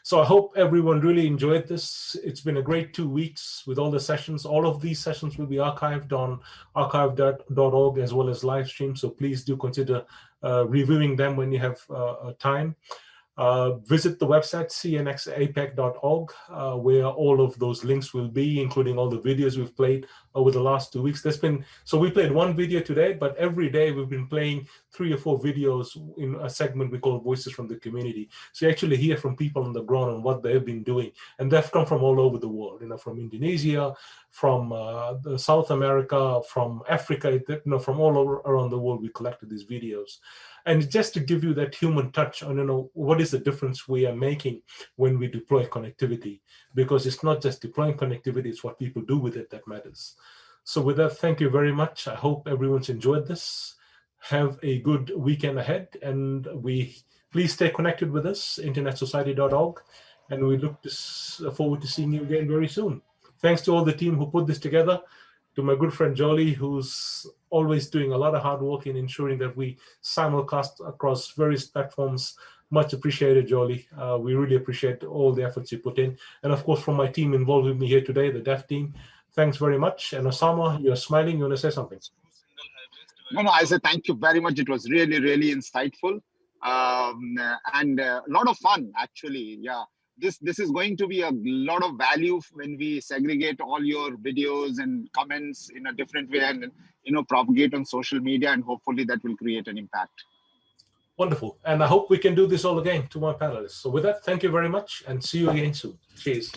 So I hope everyone really enjoyed this. It's been a great 2 weeks with all the sessions. All of these sessions will be archived on archive.org as well as live stream. So please do consider reviewing them when you have time. Visit the website cnxapac.org, where all of those links will be, including all the videos we've played over the last 2 weeks. So we played one video today, but every day we've been playing 3 or 4 videos in a segment we call Voices from the Community. So you actually hear from people on the ground on what they've been doing, and they've come from all over the world. From Indonesia, from South America, from Africa, from all over around the world. We collected these videos. And just to give you that human touch on, what is the difference we are making when we deploy connectivity? Because it's not just deploying connectivity, it's what people do with it that matters. So with that, thank you very much. I hope everyone's enjoyed this. Have a good weekend ahead, and please stay connected with us, internetsociety.org, and we look forward to seeing you again very soon. Thanks to all the team who put this together. To my good friend Jolie, who's always doing a lot of hard work in ensuring that we simulcast across various platforms. Much appreciated, Jolie. We really appreciate all the efforts you put in. And of course, from my team involved with me here today, the dev team, thanks very much. And Osama, you're smiling. You want to say something? No, I say thank you very much. It was really, really insightful and a lot of fun, actually. Yeah. This is going to be a lot of value when we segregate all your videos and comments in a different way and propagate on social media, and hopefully that will create an impact. Wonderful. And I hope we can do this all again to my panelists. So with that, thank you very much and see you again soon. Cheers.